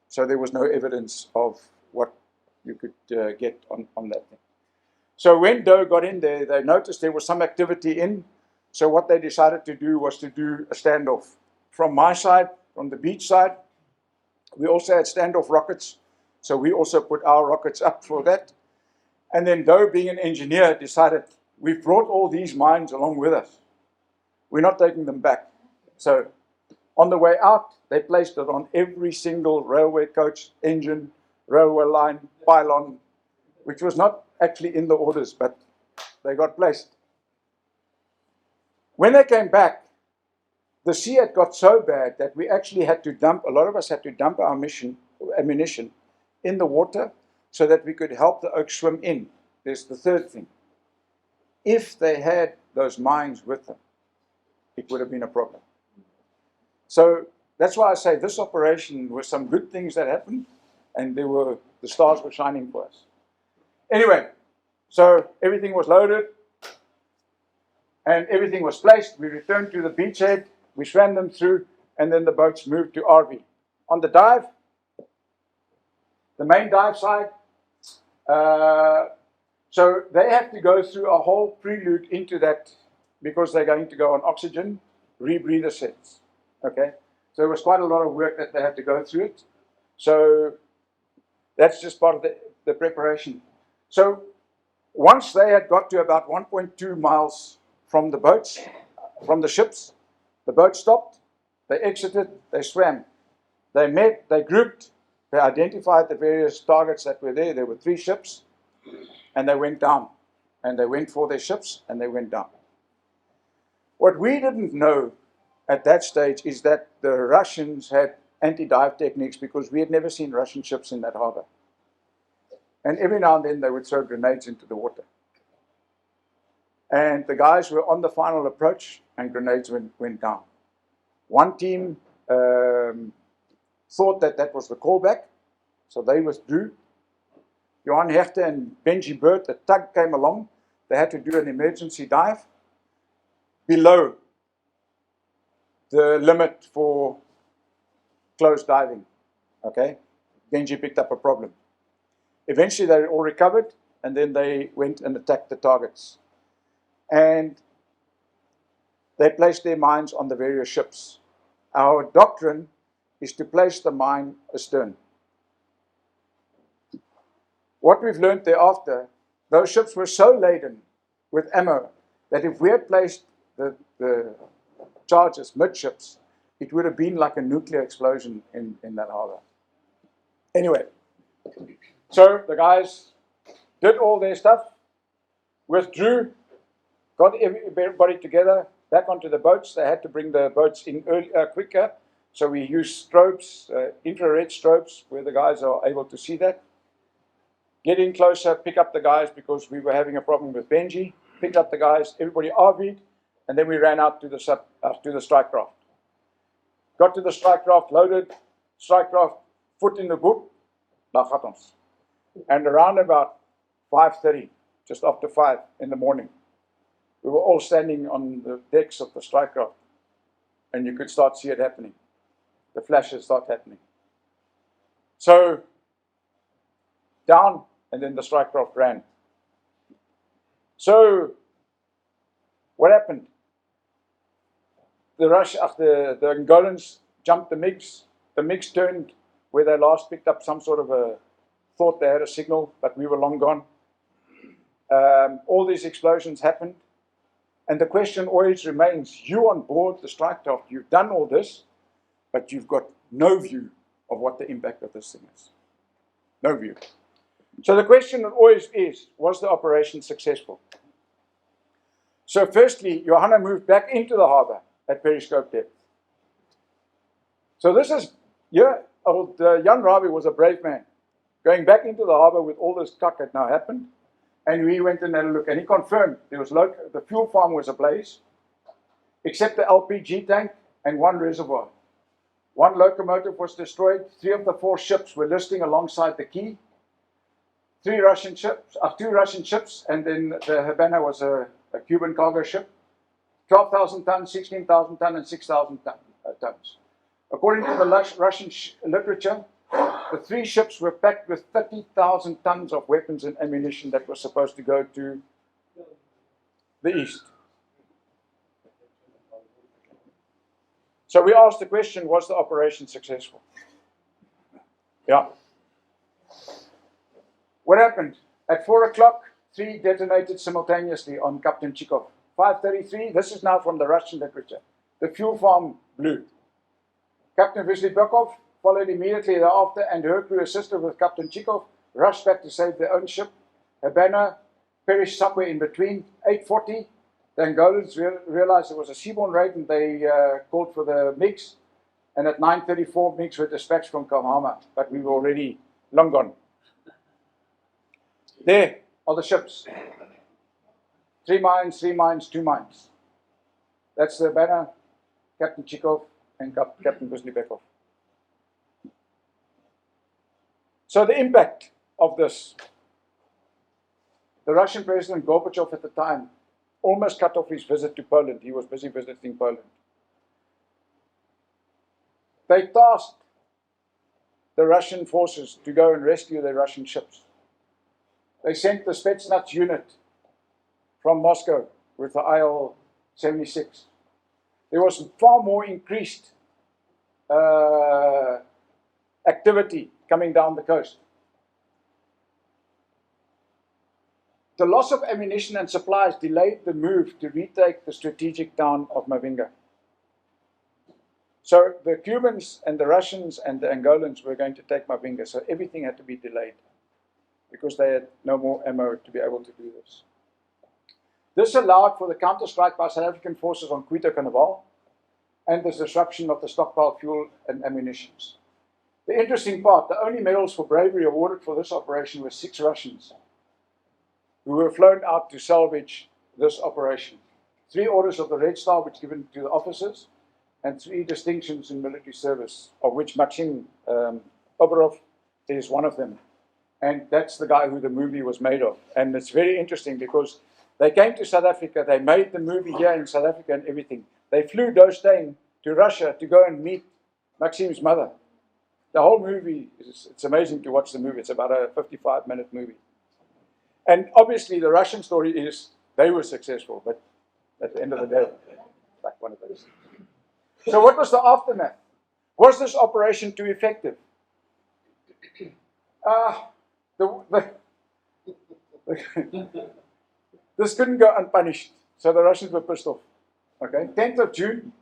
So there was no evidence of what you could get on that thing. So when Doe got in there, they noticed there was some activity in. So what they decided to do was to do a standoff. From my side, from the beach side, we also had standoff rockets. So we also put our rockets up for that. And then Doe, being an engineer, decided, we've brought all these mines along with us. We're not taking them back. So on the way out, they placed it on every single railway coach, engine, railway line, pylon, which was not actually in the orders, but they got placed. When they came back, the sea had got so bad that we actually had to dump, a lot of us had to dump our ammunition in the water so that we could help the Oaks swim in. There's the third thing. If they had those mines with them, it would have been a problem. So that's why I say this operation was some good things that happened, and the stars were shining for us. Anyway, so everything was loaded, and everything was placed. We returned to the beachhead, we swam them through, and then the boats moved to RV. On the dive, the main dive side, so they have to go through a whole prelude into that because they're going to go on oxygen, rebreather sets. Okay? So it was quite a lot of work that they had to go through it. So that's just part of the preparation. So once they had got to about 1.2 miles from the boats, from the ships, the boat stopped, they exited, they swam. They met, they grouped, they identified the various targets that were there. There were 3 ships, and they went down. And they went for their ships, and they went down. What we didn't know at that stage is that the Russians had anti-dive techniques, because we had never seen Russian ships in that harbor. And every now and then they would throw grenades into the water. And the guys were on the final approach, and grenades went down. One team thought that was the callback, so they withdrew. Johan Hechte and Benji Bird, the tug came along. They had to do an emergency dive below the limit for close diving. Okay? Benji picked up a problem. Eventually they all recovered, and then they went and attacked the targets. And they placed their mines on the various ships. Our doctrine is to place the mine astern. What we've learned thereafter, those ships were so laden with ammo that if we had placed the charges midships, it would have been like a nuclear explosion in that harbor. Anyway, so the guys did all their stuff, withdrew, got everybody together, back onto the boats. They had to bring the boats in quicker, so we used strobes, infrared strobes, where the guys are able to see that. Get in closer, pick up the guys, because we were having a problem with Benji. Picked up the guys, everybody RV'd, and then we ran out to the strike craft. Got to the strike craft, loaded, strike craft foot in the book, daar gaat ons. And around about 5:30, just after 5 in the morning, we were all standing on the decks of the strike craft, and you could start see it happening. The flashes start happening. So, down, and then the strike craft ran. So, what happened? The Angolans jumped the MiGs. The MiGs turned where they last picked up some sort of thought they had a signal, but we were long gone. All these explosions happened. And the question always remains, you on board the strike craft, you've done all this, but you've got no view of what the impact of this thing is. No view. So the question always is, was the operation successful? So firstly, Johanna moved back into the harbor at periscope depth. So this is, old Jan Rabie was a brave man, going back into the harbor with all this cuck had now happened, and we went and had a look, and he confirmed there was the fuel farm was ablaze, except the LPG tank and one reservoir. One locomotive was destroyed. 3 of the 4 ships were listing alongside the quay. 2 Russian ships, and then the Havana was a Cuban cargo ship. 12,000 tons, 16,000 tons, and 6,000 tons. According to the Russian literature, the 3 ships were packed with 30,000 tons of weapons and ammunition that was supposed to go to the east. So we asked the question, was the operation successful? Yeah. What happened? At 4 o'clock, 3 detonated simultaneously on Captain Chikov. 5:33, this is now from the Russian literature. The fuel farm blew. Captain Vishlybekov followed immediately thereafter, and her crew, assisted with Captain Chikov, rushed back to save their own ship. Havana perished somewhere in between. 8:40, the Angolans realized it was a seaborn raid, and they called for the MiGs. And at 9:34, MiGs were dispatched from Kamhama, but we were already long gone. There are the ships. 3 mines, 2 mines. That's the Havana, Captain Chikov, and Captain Vishlybekov. So the impact of this, the Russian President Gorbachev at the time almost cut off his visit to Poland. He was busy visiting Poland. They tasked the Russian forces to go and rescue their Russian ships. They sent the Spetsnaz unit from Moscow with the IL-76. There was far more increased activity coming down the coast. The loss of ammunition and supplies delayed the move to retake the strategic town of Mavinga. So the Cubans and the Russians and the Angolans were going to take Mavinga, so everything had to be delayed because they had no more ammo to be able to do this. This allowed for the counter-strike by South African forces on Cuito Carnival and the disruption of the stockpile fuel and ammunitions. The interesting part, the only medals for bravery awarded for this operation were 6 Russians who were flown out to salvage this operation. 3 orders of the Red Star, which given to the officers, and 3 distinctions in military service, of which Maxim Oberov is one of them. And that's the guy who the movie was made of. And it's very interesting because they came to South Africa, they made the movie here in South Africa and everything. They flew Dostane to Russia to go and meet Maxim's mother. The whole movie, it's amazing to watch the movie. It's about a 55-minute movie. And obviously the Russian story is they were successful, but at the end of the day, like one of those. So what was the aftermath? Was this operation too effective? This couldn't go unpunished, so the Russians were pissed off. Okay, 10th of June,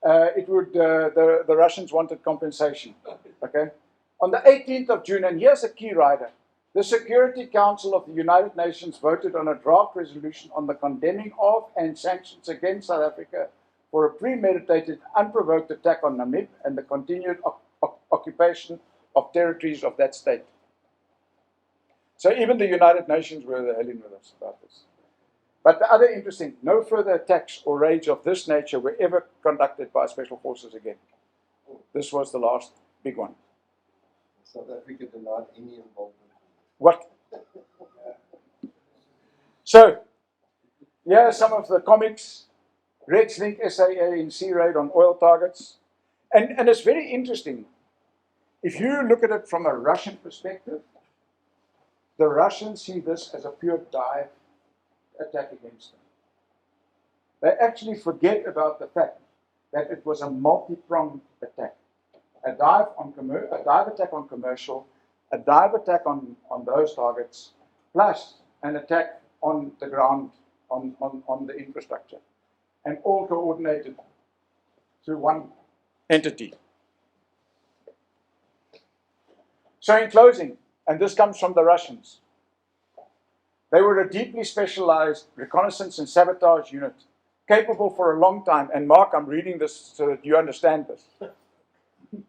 the Russians wanted compensation. Okay, on the 18th of June, and here's a key rider, the Security Council of the United Nations voted on a draft resolution on the condemning of and sanctions against South Africa for a premeditated, unprovoked attack on Namib and the continued occupation of territories of that state. So even the United Nations were the hell in with us about this. But the other interesting, no further attacks or raids of this nature were ever conducted by special forces again. This was the last big one. South Africa denied any involvement. What? So, here are some of the comics. Red Link SAA in sea raid on oil targets. And it's very interesting. If you look at it from a Russian perspective, the Russians see this as a pure dive attack against them. They actually forget about the fact that it was a multi-pronged attack. A dive attack on commercial, a dive attack on those targets, plus an attack on the ground, on the infrastructure, and all coordinated through one entity. So in closing, and this comes from the Russians, they were a deeply specialized reconnaissance and sabotage unit, capable for a long time, and Mark, I'm reading this so that you understand this,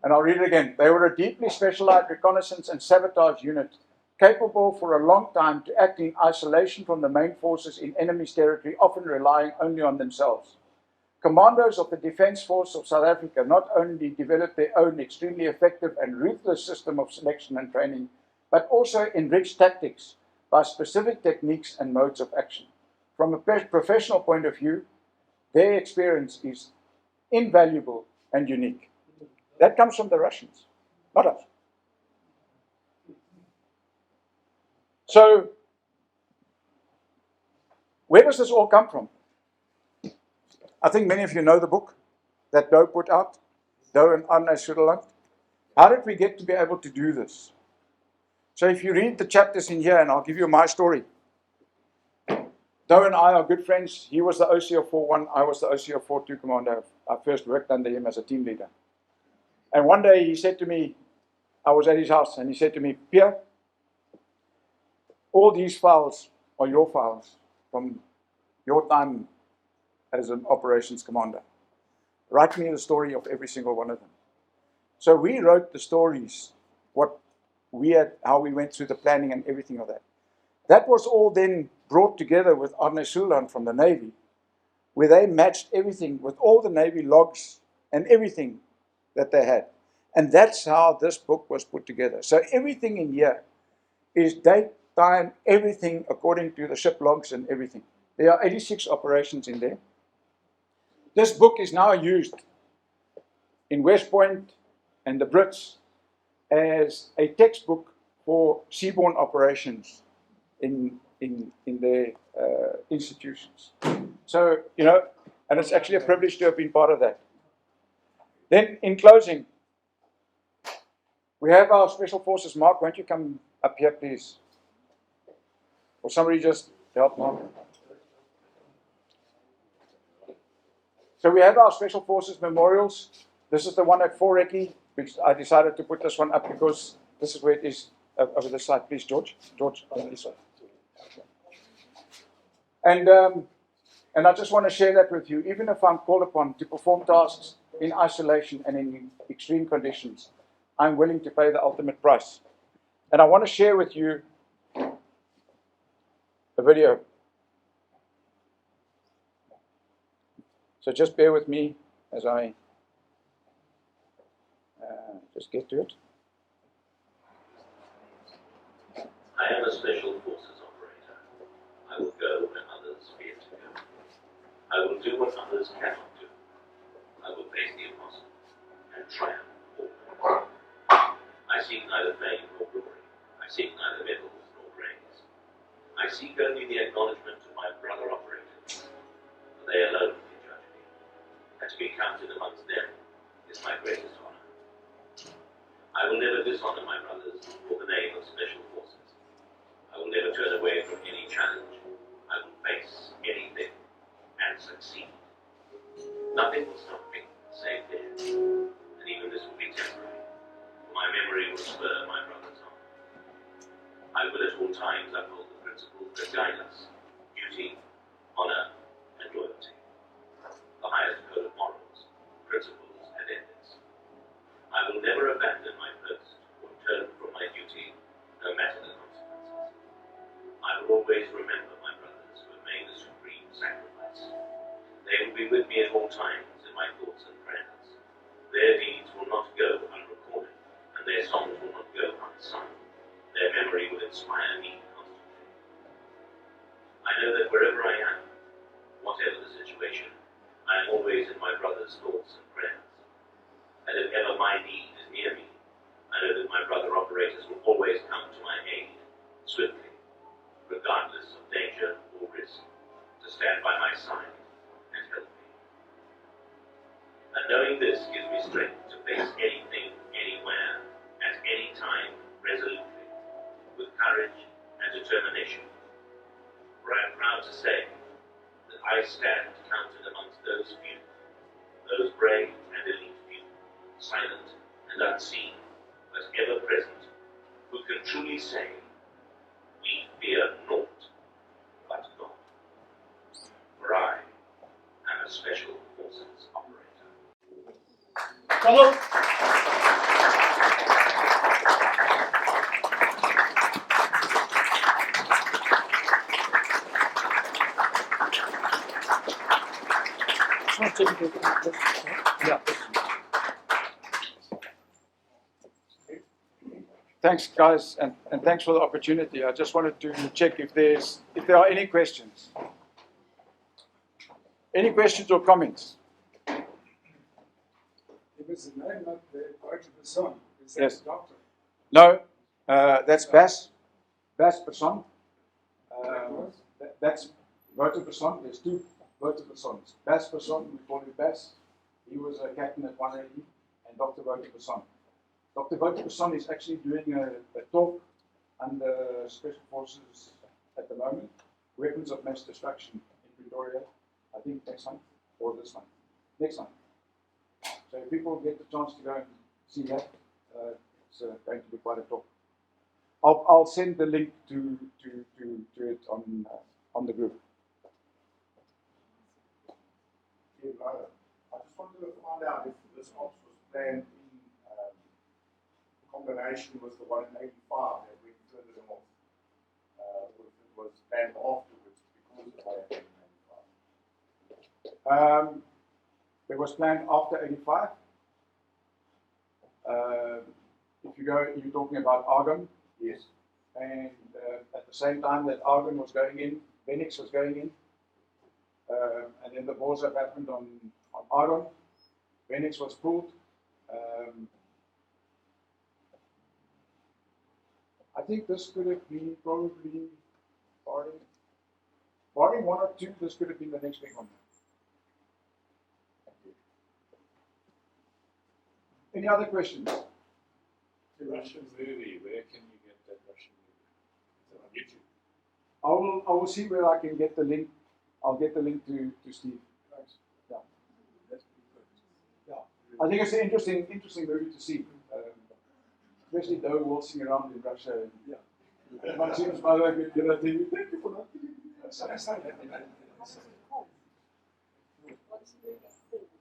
and I'll read it again. They were a deeply specialized reconnaissance and sabotage unit, capable for a long time to act in isolation from the main forces in enemy's territory, often relying only on themselves. Commandos of the Defence Force of South Africa not only developed their own extremely effective and ruthless system of selection and training, but also enriched tactics by specific techniques and modes of action. From a professional point of view, their experience is invaluable and unique. That comes from the Russians, not us. So, where does this all come from? I think many of you know the book that Doe put out, Doe and Arne Sutherland. How did we get to be able to do this? So if you read the chapters in here, and I'll give you my story. Doe and I are good friends. He was the OCO41, I was the OCO42 commander. I first worked under him as a team leader. And one day he said to me, I was at his house, and he said to me, Pierre, all these files are your files from your time as an operations commander. Write me the story of every single one of them. So we wrote the stories, what we had, how we went through the planning and everything of that. That was all then brought together with Arne Sulan from the Navy, where they matched everything with all the Navy logs and everything that they had. And that's how this book was put together. So everything in here is date, time, everything according to the ship logs and everything. There are 86 operations in there. This book is now used in West Point and the Brits as a textbook for seaborn operations in their institutions. So, you know, and it's actually a privilege to have been part of that. Then, in closing, we have our Special Forces. Mark, won't you come up here, please? Or somebody just help Mark. So we have our Special Forces memorials. This is the one at 4 Recce, which I decided to put this one up because this is where it is over this side. Please, George. George, on this side. And I just want to share that with you. Even if I'm called upon to perform tasks in isolation and in extreme conditions, I'm willing to pay the ultimate price. And I want to share with you a video. So just bear with me as I just get to it. I am a Special Forces operator. I will go where others fear to go. I will do what others cannot do. I will face the impossible and triumph over. I seek neither fame nor glory. I seek neither medals nor praise. I seek only the acknowledgement of my brother operators, for they alone can judge me, and to be counted amongst them is my greatest honor. I will never dishonor my brothers for the name of Special Forces. I will never turn away from any challenge. I will face anything and succeed. Nothing will stop me save death, and even this will be temporary. My memory will spur my brothers on. I will at all times uphold the principles that guide us: duty, honor, and loyalty. The highest code of morals, principles, and ethics. I will never abandon my post or turn from my duty, no matter the consequences. I will always remember my brothers who have made the supreme sacrifice. They will be with me at all times in my thoughts and prayers. Their deeds will not go unrecorded, and their songs will not go memory will inspire me constantly. I know that wherever I am, whatever the situation, I am always in my brother's thoughts and prayers. And if ever my need is near me, I know that my brother operators will always come to my aid, swiftly, regardless of danger or risk, to stand by my side and help me. And knowing this gives me strength to face anything, anywhere, at any time, resolutely, with courage and determination. For I am proud to say that I stand counted amongst those few, those brave and elite few, silent and unseen, but ever present, who can truly say, we fear naught but God. For I am a Special Forces operator. Bravo. Yeah. Thanks, guys, and thanks for the opportunity. I just wanted to check if there are any questions. Any questions or comments? It was the name of the Deutsche Person. Is that Yes. the doctor? No, that's Bas Person. That's Wouter Person. There's two Wouter Persons. Bas Person, we call him Bas. He was a captain at 180, and Dr. Wouter Person. Dr. Wouter Person is actually doing a talk under Special Forces at the moment, Weapons of Mass Destruction in Pretoria, I think next month or this month. Next month. So if people get the chance to go and see that, it's going to be quite a talk. I'll send the link to it on the group. I just wanted to find out if this ops was planned in combination with the one in 85 that we turned it off, or if it was planned afterwards because of the one in 85. It was planned after 85. If you go, you're talking about Argon. Yes. And at the same time that Argon was going in, Phoenix was going in. And then the balls have happened on Argon. Phoenix was pulled. I think this could have been probably, barring one or two, this could have been the next big one. Any other questions? The Russian movie, where can you get that Russian movie? Is it on YouTube? I will see where I can get the link. I'll get the link to Steve. Thanks. Yeah. That's pretty good. Yeah. I think it's an interesting movie to see. Especially though waltzing around in Russia. And, yeah. My team's mother could get a TV. Thank you for that.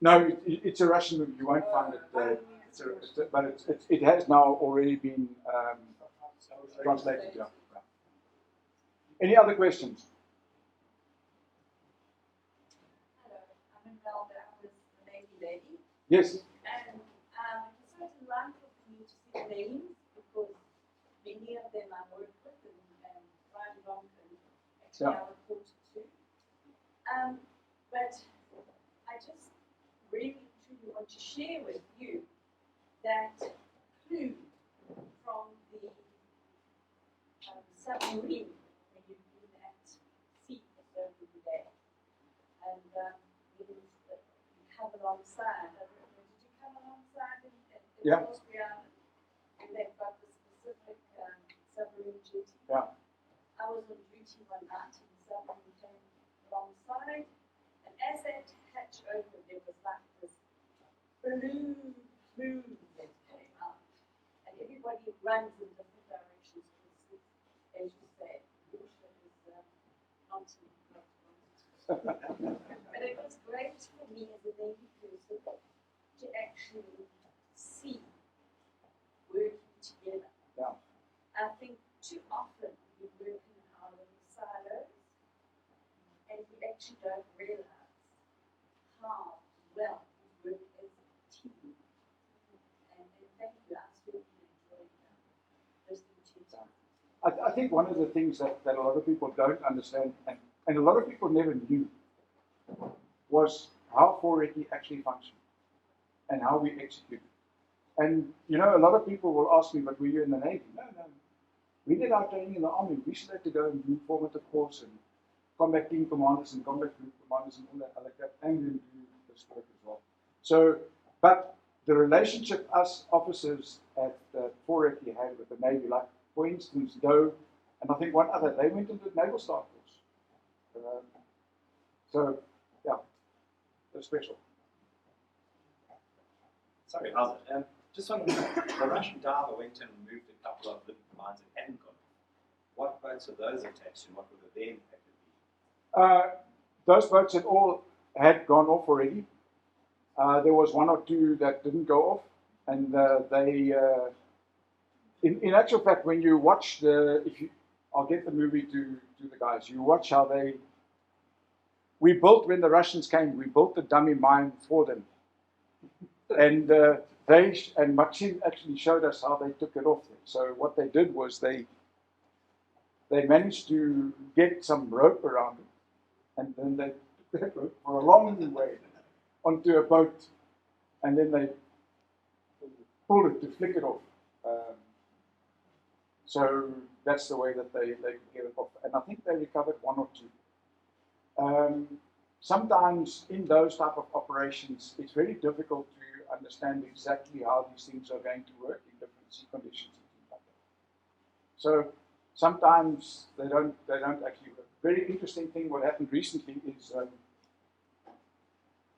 No, it's a Russian movie. You won't find it. But it has now already been translated. Yeah. Any other questions? Hello, I'm in Melbourne. I was the Navy lady. Yes. And it's so delightful for me to see the names because many of them I work with and Brian Lonk and actually I reported to. But I just really truly want to share with you that clue from the submarine when you've been at sea for so many days. And you come alongside. I don't know, did you come alongside in Yeah. Austria? And they've got the specific submarine duty. Yeah. I was on duty one night and the submarine came alongside. And as that hatch opened, there was like this balloon that came out. And everybody runs in different directions because, as you say, the ocean is nonsense. But it was great for me as a Navy person to actually see working together. Yeah. I think too often we work in our little silos and we actually don't realize how well we work as a team. And thank you, I certainly enjoyed listening to you. I think one of the things that a lot of people don't understand, and a lot of people never knew, was how 4 Recce actually functioned and how we execute. And, you know, a lot of people will ask me, but were you in the Navy? No. We did our training in the Army. We still had to go and do formative course and combat team commanders and combat group commanders and all that other stuff, and then do this work as well. So, but the relationship us officers at 4 Recce had with the Navy, like, for instance, Doe, and I think one other, they went into the Naval Staff Course. So, yeah, they're special. Sorry, how's it? Just on the Russian diver went and removed a couple of living mines and hadn't gone. What boats are those attached and what would the then impact be? Those boats had gone off already. There was one or two that didn't go off, and in actual fact, when you watch I'll get the movie to the guys. You watch how we built, when the Russians came, we built the dummy mine for them, and and Maxim actually showed us how they took it off them. So what they did was they managed to get some rope around it, and then they took that rope for a long way onto a boat, and then they pulled it to flick it off. So that's the way that they could get it off. And I think they recovered one or two. Sometimes in those type of operations, it's very difficult to understand exactly how these things are going to work in different sea conditions and things like that. So sometimes they don't actually work. Very interesting thing what happened recently is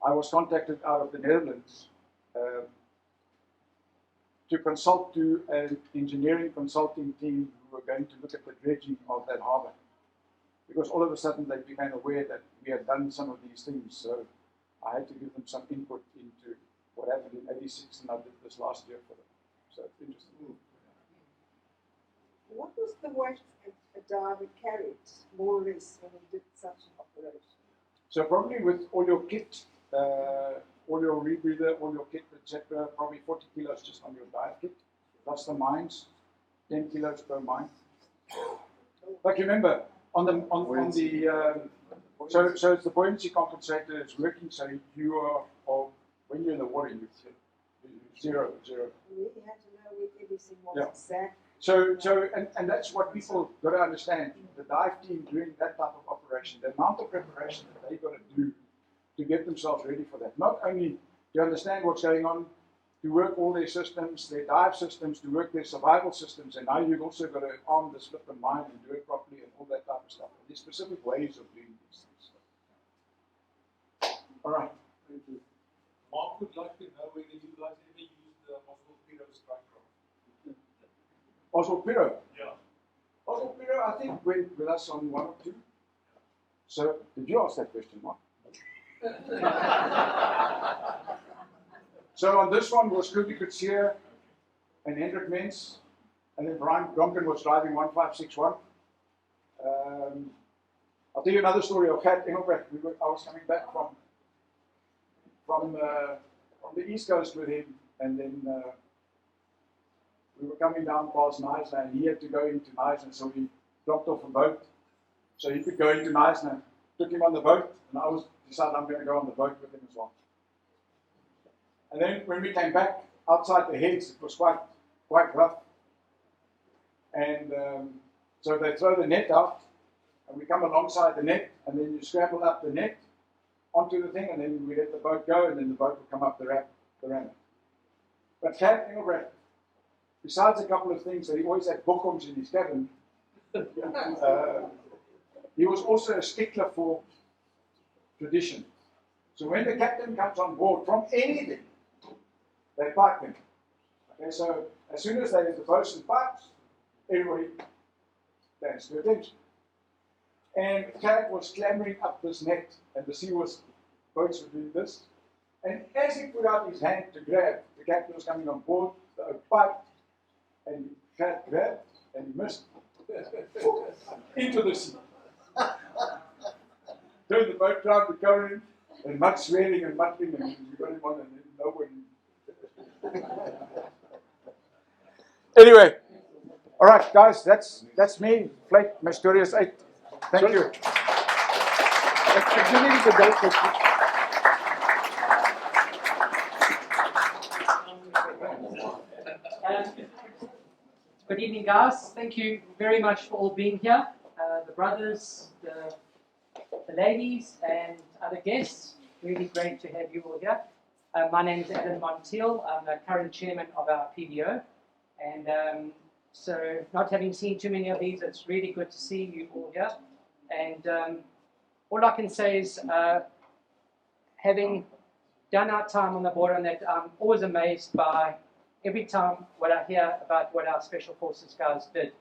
I was contacted out of the Netherlands to consult to an engineering consulting team who were going to look at the dredging of that harbour. Because all of a sudden they became aware that we had done some of these things, so I had to give them some input into what happened in '86, and I did this last year for them. So it's interesting. What was the weight a diver carried, more or less, when he did such an operation? So probably with all your kit, all your rebreather, all your kit, etc., probably 40 kilos just on your dive kit. That's the mines, 10 kilos per mine. But remember, so it's the buoyancy compensator is working, so you are, when you're in the water, you're zero. You really had to know where everything was exactly. So and that's what people got to understand. The dive team doing that type of operation, the amount of preparation that they got to do to get themselves ready for that. Not only to understand what's going on, to work all their systems, their dive systems, to work their survival systems, and now you've also got to arm the slip and mine and do it properly and all that type of stuff. And there's specific ways of doing these things. All right. Thank you. Mark would like to know whether you guys ever used the Oswald Piro strike craft. Oswald Piro? Yeah. Oswald Piro, I think, went with us on 1 or 2. So, did you ask that question, Mark? So on this one was Kruby Kutsia and Hendrik Mens, and then Brian Bronken was driving 1561. I'll tell you another story of Gert Engelbrecht. I was coming back from the East Coast with him, and then we were coming down past Neisner, and he had to go into Neisner, so we dropped off a boat so he could go into Neisner. Took him on the boat, and I decided I'm going to go on the boat with him as well. And then when we came back outside the heads, it was quite rough. And so they throw the net out, and we come alongside the net, and then you scramble up the net onto the thing, and then we let the boat go, and then the boat will come up the ramp. But Gert Engelbrecht, besides a couple of things that he always had bookums in his cabin, he was also a stickler for tradition. So when the captain comes on board from anything, they pipe him. Okay, so as soon as the bosun pipes, everybody stands to attention. And Gert was clambering up this net, and boats were doing this. And as he put out his hand to grab, the captain was coming on board, the pipe, and Gert grabbed, and he missed into the sea. Turned the boat round, the current, and much swearing and muttering, and we got him on, and then no one. Anyway, All right, guys, that's me. Flight Mysterious 8. Thank you. Good evening, guys. Thank you very much for all being here. The brothers, the ladies, and other guests. Really great to have you all here. My name is Alan Montiel. I'm the current chairman of our PDO. And so, not having seen too many of these, it's really good to see you all here. And all I can say is, having done our time on the border, and that I'm always amazed by every time what I hear about what our Special Forces guys did.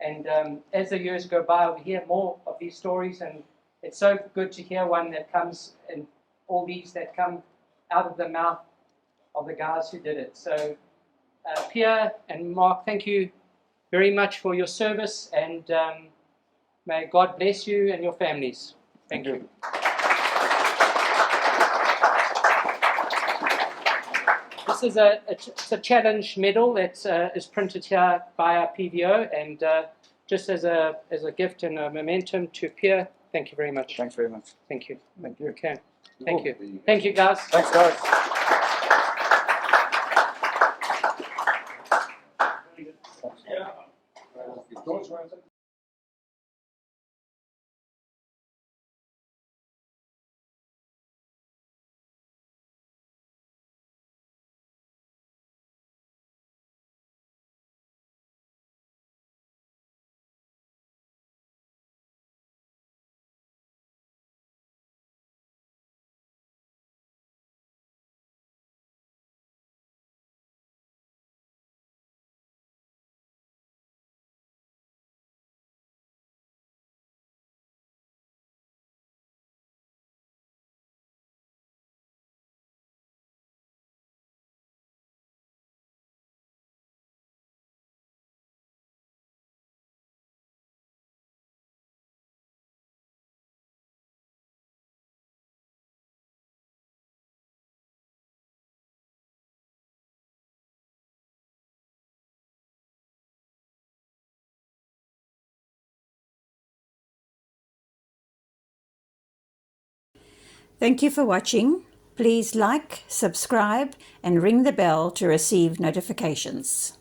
And as the years go by, we hear more of these stories, and it's so good to hear one that comes, and all these that come out of the mouth of the guys who did it. So, Pierre and Mark, thank you very much for your service, and may God bless you and your families. Thank you. This is a challenge medal that is printed here by our PVO, and just as a gift and a momentum to Pierre, thank you very much. Thanks very much. Thank you. Thank you. Okay. Thank you. Thank you, guys. Thanks, guys. Thank you for watching. Please like, subscribe, and ring the bell to receive notifications.